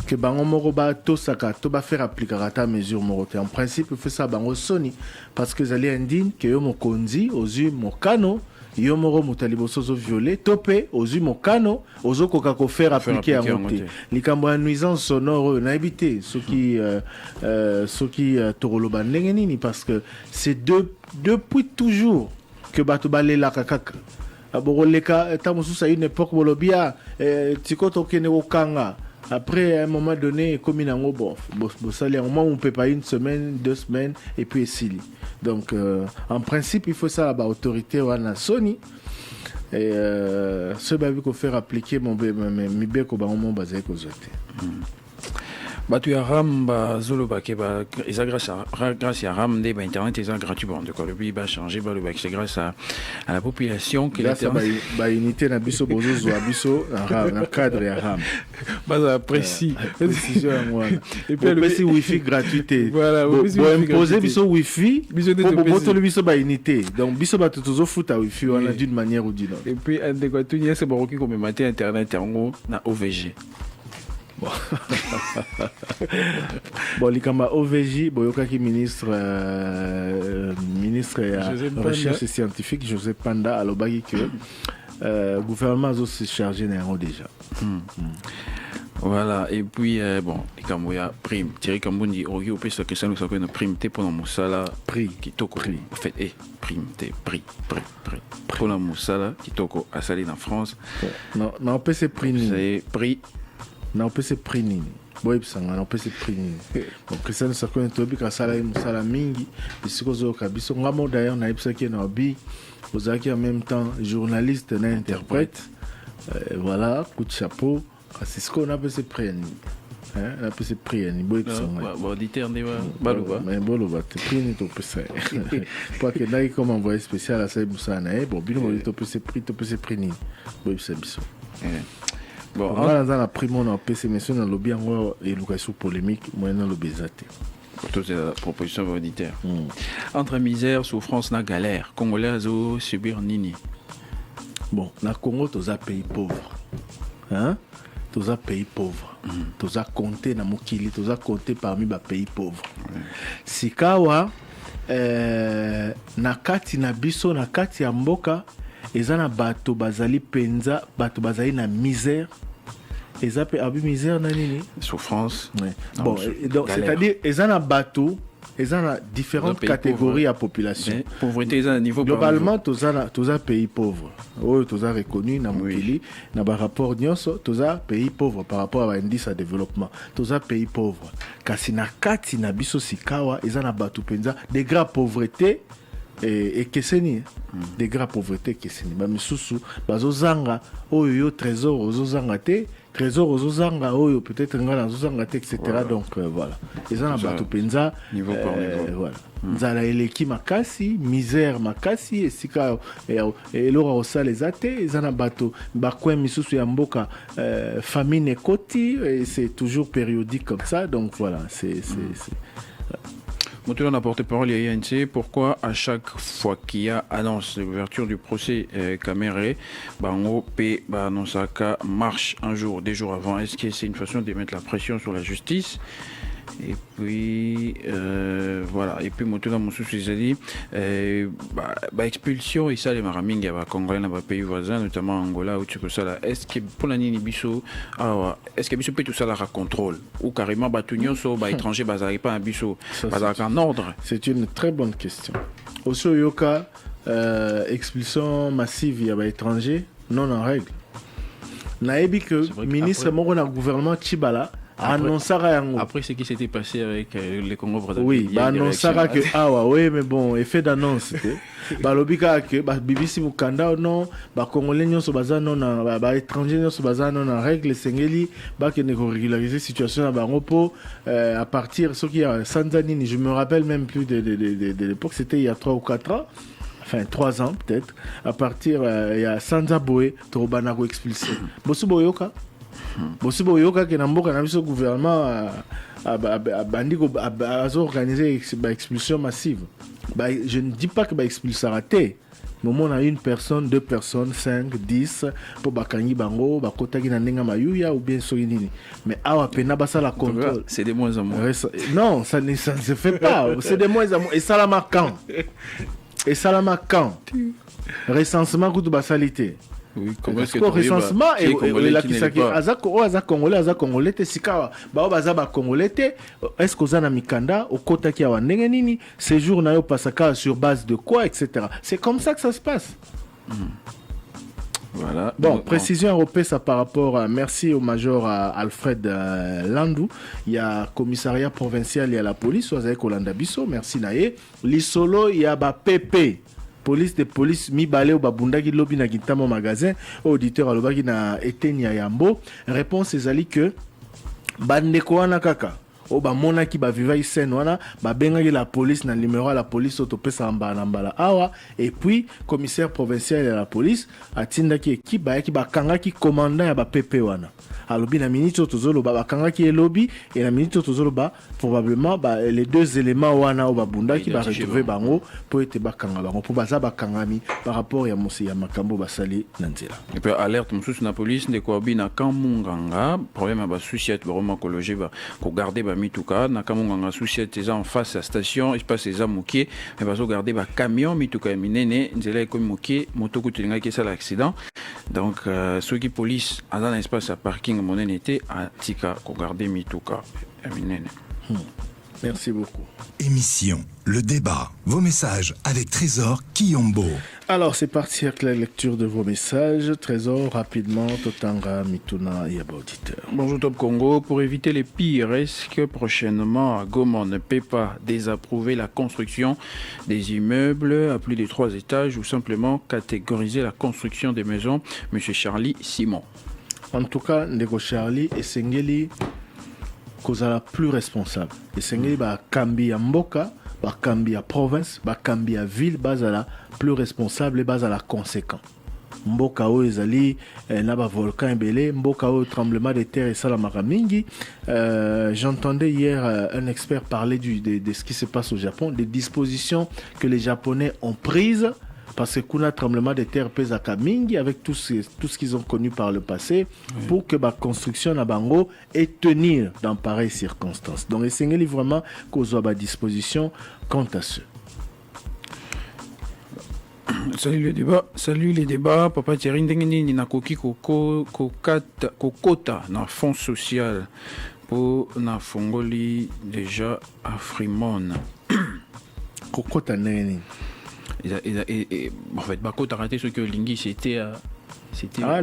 que bango moko ba tosaka to ba faire appliquer ta mesure morote en principe il faut ça bango soni parce que zali indigne que yo mokonzi ozu mokano yo moko motaliboso zo violer topé ozu mokano ozokoka ko faire appliquer à monter likambo ya nuisance sonore na éviter ce qui toroloba ndenge nini parce que c'est depuis toujours que bato balela kakaka aboroleka tamosusa une époque bolobia tikoto kene okanga après à un moment donné comme inango bon salaire au moins on peut pas une semaine 2 semaines et puis sili donc en principe il faut ça à autorité wana soni et ce babi ko faire appliquer mon mibeko ba mon bazé ko zote batu ya RAM bazolo bakeba eza grâce à RAM de internet eza gratuit bon de quoi le pays va changer ba le bac c'est grâce à la population que l'internet ba unité na biso bozo zo biso na cadre ya RAM baza précis précision moi et puis le PC wifi gratuité voilà imposer biso wifi pour boto le biso ba unité donc biso ba tozo futa wifi on a d'une manière ou d'une autre et puis adéquatunia c'est bon qui comme matin internet en na OVG. Bon, likamba OVJ, boyokaki ministre ya recherche scientifique Joseph Panda alobaki que gouvernement a se chargé n'en déjà. Voilà, et puis bon, likamba ya prime, Thierry Kambundi oki opesa que ça nous s'appelle une prime te pour la musala prix qui toko en fait prime te prix pour la musala qui toko à salir en France. Non, on peut se prix c'est prix na opese prix nini boy bisanga na opese prix nini donc Christian Sakone tobi ka sala musala mingi bisiko zo ka biso ngamo d'ailleurs na ibsaki na obi ozaki en même temps journaliste na interprète voilà coup de chapeau c'est ce qu'on a opese prix nini on a opese prix nini boy bisanga bon auditeur ne baluba mais boloba te prix ni to opese pas que là comme envoyé spécial à ça musala na bon bino mo to opese prix nini boy biso bon, on a dans la primo na PC monsieur na lobby ngo éducation polémique moyen lobby zate toute la proposition volontaire entre misère souffrance na galère congolais azo subir nini bon na Congo toza pays pauvre hein toza pays pauvre toza compter na mokili toza compter parmi ba pays pauvres sikawa na kati na biso na kati ya mboka ezana bato bazali penza bato bazali na misère ezape abi misère na nini souffrance bon donc c'est-à-dire ezana bato ezana différentes catégories à population pauvreté ezana niveau globalement toza pays pauvre oyo toza reconnu na mokili na ba rapport nyonso toza pays pauvre par rapport à indice à développement toza pays pauvre kasi na kati na biso sikawa ezana bato penza des graves pauvreté et keseni des graves pauvreté keseni ba misusu bazozanga oyo trésor ozozanga te trésor ozozanga oyo peut-être ngana ozozanga te etc donc voilà ezana bato penza niveau par niveau voilà nzala eleki makasi misère makasi esika elora osala ezate ezana bato bakwe misusu ya mboka famine ekoti et c'est toujours périodique comme ça donc voilà c'est Moutoulan a porté parole à INC. Pourquoi à chaque fois qu'il y a annonce de l'ouverture du procès Kamere, Bango P. Banosaka marche un jour, des jours avant? Est-ce que c'est une façon de mettre la pression sur la justice? Et puis voilà, et puis Moutoulan Moussous a dit expulsion et ça les maraming ya congolais dans les pays voisins notamment Angola ou tu peux ça là. Est-ce que pour la nini biso est-ce que biso peut tout ça la contrôle ou carrément batunyo so étranger bazari pas un biso bazari en ordre? C'est une très bonne question. Au Soyoka expulsion massive ya étranger non en règle. Naebi que ministre moko na gouvernement Chibala après ce qui s'était passé avec les Congo-Brazzaville. Oui, annoncera que oui mais bon effet d'annonce ba lobika que ba BBC Mukanda non ba congolais nyonso baza non ba étranger nyonso baza non en règle sengeli ba que ne régulariser situation na bango po à partir ce qui a Sanzanini, je me rappelle même plus de l'époque, c'était il y a 3 ou 4 ans. Enfin 3 ans peut-être à partir il y a Sanzaboé Tobanako expulsé. Bosu boyoka Bosi boyoka ke na mboka na biso gouvernement a organisé expulsion massive. Je ne dis pas que expulsion raté. Mais on a une personne, 2 personnes, 5, 10 pour bakangi bango, bakotaki na ndenga mayuya ou bien soinini. Mais awa pena basa la contrôle. C'est de moins en moins. Non, ça ne se fait pas. C'est de moins en moins. Et ça la marquant. Et ça la marquant. Recensement coup de basalité. Oui, comment est-ce que recensement et la kisaki azako congolais te sikawa ba baza ba congolais te est-ce que ozana mikanda okota ki wa ndenge nini séjour na yo pasaka sur base de quoi etc. C'est comme ça que ça se passe. Voilà. Bon, précision européenne ça par rapport à merci au major Alfred Landou, il y a commissariat provincial, il y a la police, Ozaï Kolanda Bisso, merci naé. Lisolo, il y a ba PP. police de police mibale ou babunda ki lobi na kitamo magasin auditeur alobaki na etenia yambo réponse ezali que bandeko wana kaka o ba mona ki ba viva isen wana ba benga la police na numéro à la police autopesa mbala awa et puis commissaire provincial de la police atinda ki équipe ba ki ba kanga ki commandant ya ba PP wana alobi na minute tozolo ba kanga ki elobi et na minute tozolo ba probablement ba les deux éléments wana o ba bunda ki ba retrouver bango pour être ba kanga bango pour baza ba kangami par rapport ya mosi ya makambo basali na nzela et puis alerte mususu na police de ko bina kamunganga problème ba souciet vraiment écologie ba ko garder ba mituka na kamunganga souciet eza en face à station espace eza mokie mais bazo garder ba camion mituka minene nzela ko mokie moto ko tulinga ki sala accident donc ceux qui police dans un espace à parking monene était à tika ko garder mituka minene. Merci beaucoup. Émission Le Débat. Vos messages avec Trésor Kiyombo. Alors, c'est parti avec la lecture de vos messages. Trésor, rapidement, Totanga, Mituna et Yaba auditeur. Bonjour Top Congo. Pour éviter les pires, est-ce que prochainement Goma ne peut pas désapprouver la construction des immeubles à plus de 3 étages ou simplement catégoriser la construction des maisons? Monsieur Charlie Simon. En tout cas, Ndeko Charlie et Sengeli kozala plus responsable. Et Sengeli ba kambi ya mboka, ba kambi ya province, ba kambi ya ville bazala plus responsable et bazala conséquent. Mboka o ezali na ba volcan ebele, mboka o tremblement de terre et salamaka mingi. J'entendais hier un expert parler de ce qui se passe au Japon, des dispositions que les Japonais ont prises parce que kuna tremblement de terre pèse à Kamingi avec tout ce qu'ils ont connu par le passé pour que la construction na bango et tenir dans pareilles circonstances. Donc les sengeli vraiment qu'on à disposition quant à ce. Salut les débats. Papa Thierry Ndengeni ni nakoki kokota na fonds social pour na fongoli déjà à Fremont. Kokota neni. En fait, Bako t'a raté ce que Lingui c'était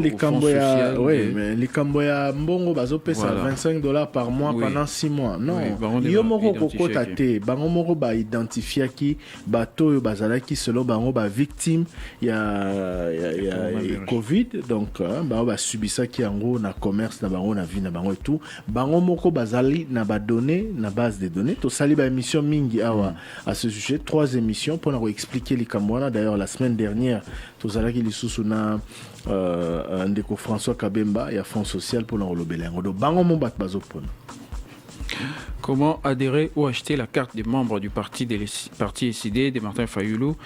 les Camboya, oui, mais les Camboya Mbongo bazo pesa $25 par mois pendant 6 mois. Non, yo moko kokota te, bango moko ba identifier ki bato yo bazala ki selon bango ba victime ya Covid, donc ba subisa ki yango na commerce na bango na vie na bango et tout. Bango moko bazali na ba données na base de données. To sali ba émission mingi awa à ce sujet, 3 émissions pour nous expliquer les Camboya. D'ailleurs la semaine dernière, to sala ki lisusu na Ndeko François Kabemba et à Fonds social pour l'enrobéler. Comment adhérer ou acheter la carte des membres du parti SID de Martin Fayoulou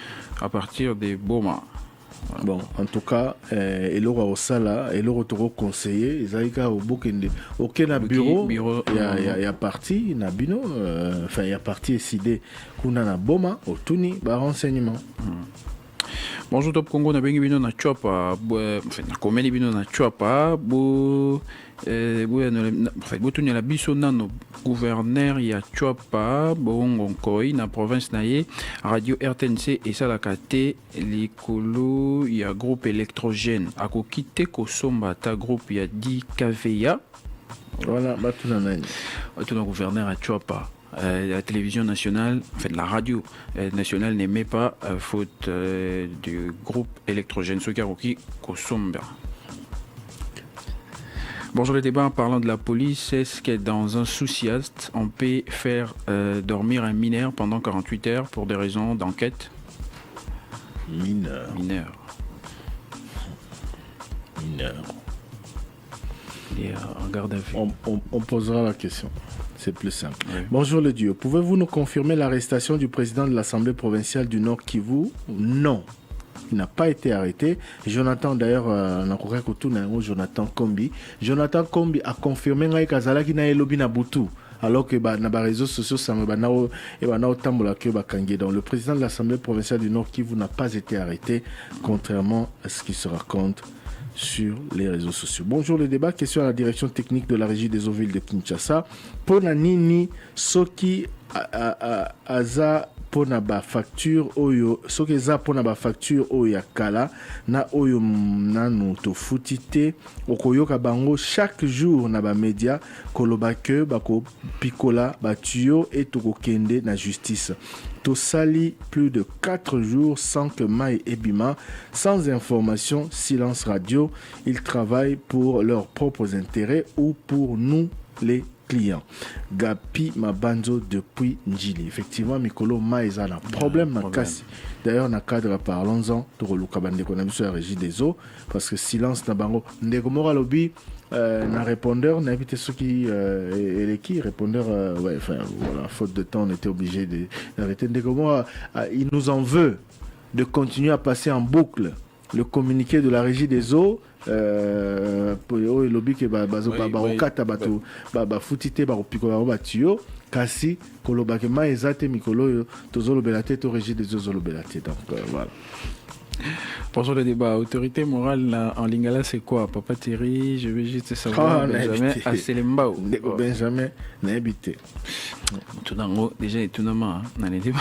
à partir des Boma? Bon, en tout cas, il aura au sala, il aura au conseiller, il y a au aucun bureau, il y a parti, il y a parti SID, qu'on a Boma, au Tuni, renseignement. Bonjour Top Congo, na bengi bino na chopa, enfin na komeli bino na chopa, botunya la biso nano gouverneur ya chopa, bongonkoi na province na ye, radio RTNC et salakate likolo ya groupe électrogène. Akokite kosomba ta groupe ya di KVA. Voilà, batuna nani. Batuna gouverneur à chopa. La télévision nationale, en fait la radio nationale n'aimait pas faute du groupe électrogène Sokaroki Kosomba. Bonjour les débats en parlant de la police. Est-ce que dans un sous-sieste, on peut faire dormir un mineur pendant 48 heures pour des raisons d'enquête? Mineur. Il est en garde à vue. On posera la question. C'est plus simple. Oui. Bonjour le Dieu. Pouvez-vous nous confirmer l'arrestation du président de l'Assemblée provinciale du Nord Kivu? Non. Il n'a pas été arrêté. Jonathan, d'ailleurs, Jonathan Kombi. Jonathan Kombi a confirmé qu'il n'a pas été Butu. Alors que dans les réseaux sociaux, donc le président de l'Assemblée provinciale du Nord Kivu n'a pas été arrêté, contrairement à ce qui se raconte sur les réseaux sociaux. Bonjour le débat, question à la direction technique de la régie des eaux villes de Kinshasa. Ponanini Soki aza pona ba facture oyo soki eza pona ba facture oyo ya kala na oyo nanu tofuti te okoyoka bango chaque jour na ba média koloba ke bako pikola ba tuyo et tokokende na justice. Tosali plus de 4 jours sans que Mai et Bima, sans information, silence radio, ils travaillent pour leurs propres intérêts ou pour nous les clients. Gapi Mabanzo depuis Njili. Effectivement, Mikolo Maïza a un problème na kasi. D'ailleurs, na cadre parlons-en, Toroluka Bandeko na biso la régie des eaux, parce que silence na bango. Ndeko Mora Lobi, na répondeur, na évité ceux qui répondeur, ouais, enfin, voilà, faute de temps, on était obligé d'arrêter. Ndeko Mora, il nous en veut de continuer à passer en boucle le communiqué de la régie des eaux. Oyo lobi ke bakokata bato bafutite bakopikola bango batuyo kasi koloba ke mai eza te mikolo oyo tozolobela te to régie des eaux zolobela te. Donc voilà. Bonjour le débat. Autorité morale en Lingala, c'est quoi? Papa Thierry, je vais juste savoir. Benjamin Aselembao. Benjamin n'a habité. Tout d'un coup, déjà étonnamment, dans les débats.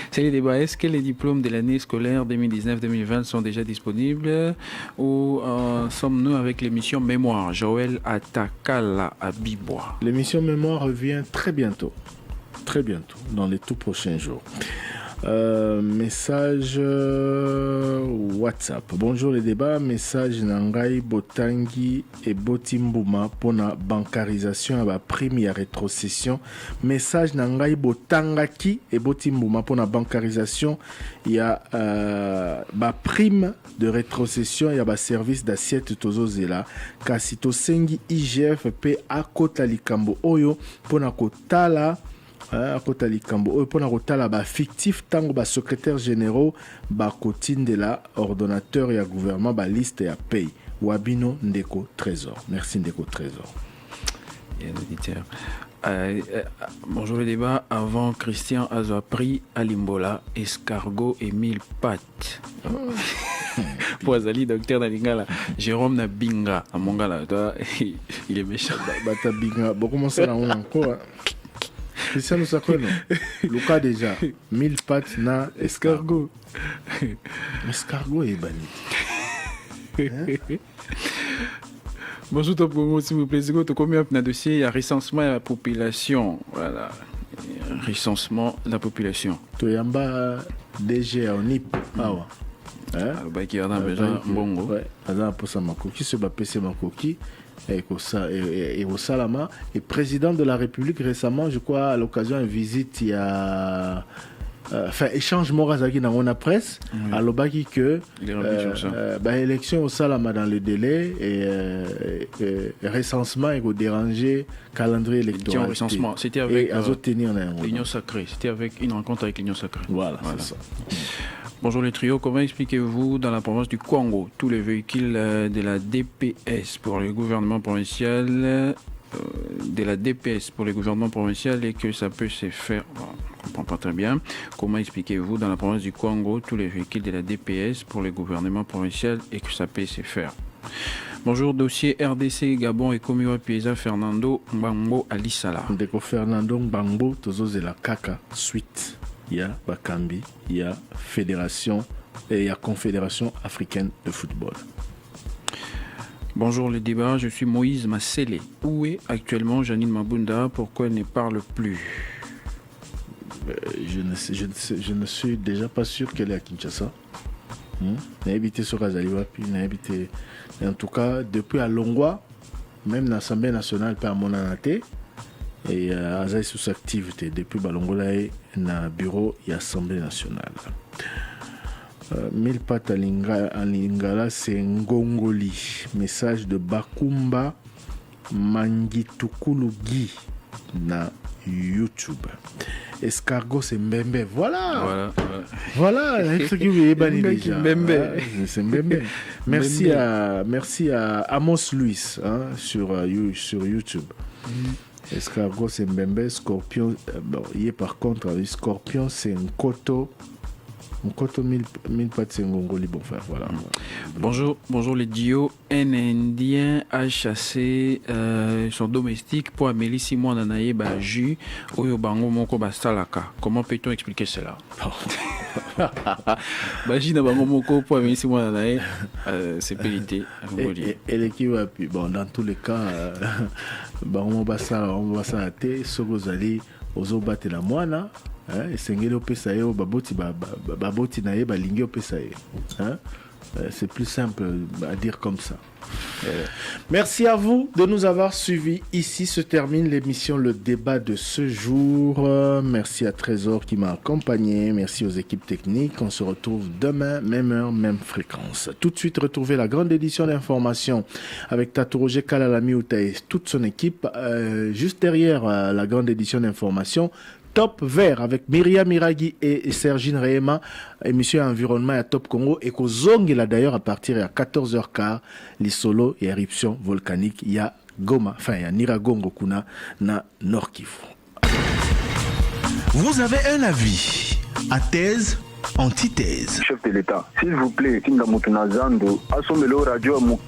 C'est les débats. Est-ce que les diplômes de l'année scolaire 2019-2020 sont déjà disponibles ou sommes-nous avec l'émission Mémoire? Joël Atakala à Bibois. L'émission Mémoire revient très bientôt, dans les tout prochains jours. Message WhatsApp. Bonjour les débats. Message Nangai Botangi et Botimbouma pour la bancarisation à la prime et rétrocession. Message Nangai Botangaki et Botimbouma pour la bancarisation. Il y a la prime de rétrocession et le service d'assiette Tozozela. Kasito Sengi IGF P à Kota Likambo Oyo pour la Kotala. Akota likambo pour na kotala ba fictif tango ba secrétaire généraux ba kotine de la ordonnateur et gouvernement ba liste ya paye Wabino Ndeko Trésor. Merci Ndeko Trésor. Il y a un auditeur. Bonjour le débat. Avant Christian a pris à Limbola, escargot et 1000 pattes. Poisali, docteur Nalingala. Jérôme Nabinga, à Mongala. Il est méchant. Bata Binga. Bon, comment ça là encore? Christian nous s'accorde. Lucas déjà. 1000 pattes na escargot. Escargot est banni. Bonjour Top Congo, s'il vous plaît. C'est quoi combien de dossiers? Il y a recensement de la population. Voilà. Recensement de la population. Toyamba DG à ONIP. Ah ouais. Bah qui a besoin bongo. Ouais. Azan pour ça makoki se ba PC makoki. Et au Salama, et président de la République récemment, je crois, à l'occasion d'une visite, il y a échange Morazaki dans la presse, à l'Obaki que élection au Salama dans le délai et recensement et déranger calendrier électoral. Recensement, c'était avec l'Union Sacrée, c'était avec une rencontre avec l'Union Sacrée. Voilà. C'est ça. Bonjour les trios, comment expliquez-vous dans la province du Congo tous les véhicules de la DPS pour le gouvernement provincial et que ça peut se faire? Bon, on ne comprend pas très bien. Comment expliquez-vous dans la province du Congo tous les véhicules de la DPS pour le gouvernement provincial et que ça peut se faire? Bonjour, dossier RDC, Gabon et Komiwa Pieza, Fernando Mbambo Alisala. Ndeko Fernando Mbambo, Tozo Zela Kaka, suite. Il y a Bakambi, il y a Fédération et il y a Confédération africaine de football. Bonjour le débat, je suis Moïse Massélé. Où est actuellement Janine Mabunda? Pourquoi elle ne parle plus? Je ne suis déjà pas sûr qu'elle est à Kinshasa. N'a habité sur Azaliwa, puis n'a habité. En tout cas, depuis à Longwa, même l'Assemblée nationale par Monanate. Et Azaï sous activité depuis Balongola et na bureau et assemblée nationale. 1000 pattes à Lingala, c'est Ngongoli. Message de Bakumba Mangitukulugi na YouTube. Escargot, c'est Mbembe. Voilà. C'est Mbembe. Merci à Amos Luis sur YouTube. Escargot c'est Mbembe, Scorpion, par contre, Scorpion c'est Nkoto Mkoto 1000 pati ngongoli bon frère voilà. Bonjour les Dio. Un Indien a chassé son domestique pour Amélie Simon Nanaye Baju Oyo Bango Moko Bastalaka. Comment peut-on expliquer cela? Bajina Bango Moko pour Amélie Simon Nanaye, c'est périté. Et l'équipe a pu bon dans tous les cas Bango Bastalaka te Sogozali Ozo Bate la Moana. Esengeli opesa yo baboti na ye balingi opesa ye. C'est plus simple à dire comme ça. Merci à vous de nous avoir suivis. Ici se termine l'émission Le Débat de ce jour. Merci à Trésor qui m'a accompagné. Merci aux équipes techniques. On se retrouve demain, même heure, même fréquence. Tout de suite, retrouvez la grande édition d'information avec Tato Roger Kalalamiouta et toute son équipe. Juste derrière la grande édition d'information, Top Vert avec Myriam Miragi et Sergine Rehema, émission Environnement à Top Congo. Et Kozong là d'ailleurs à partir de 14h15, les solos et éruptions volcaniques. Il y a Goma, enfin il y a Niragongo Kuna na Nord Kivu. Vous avez un avis à thèse, antithèse. Chef de l'État, s'il vous plaît, Tinga Mutunazando, Asomelo Radio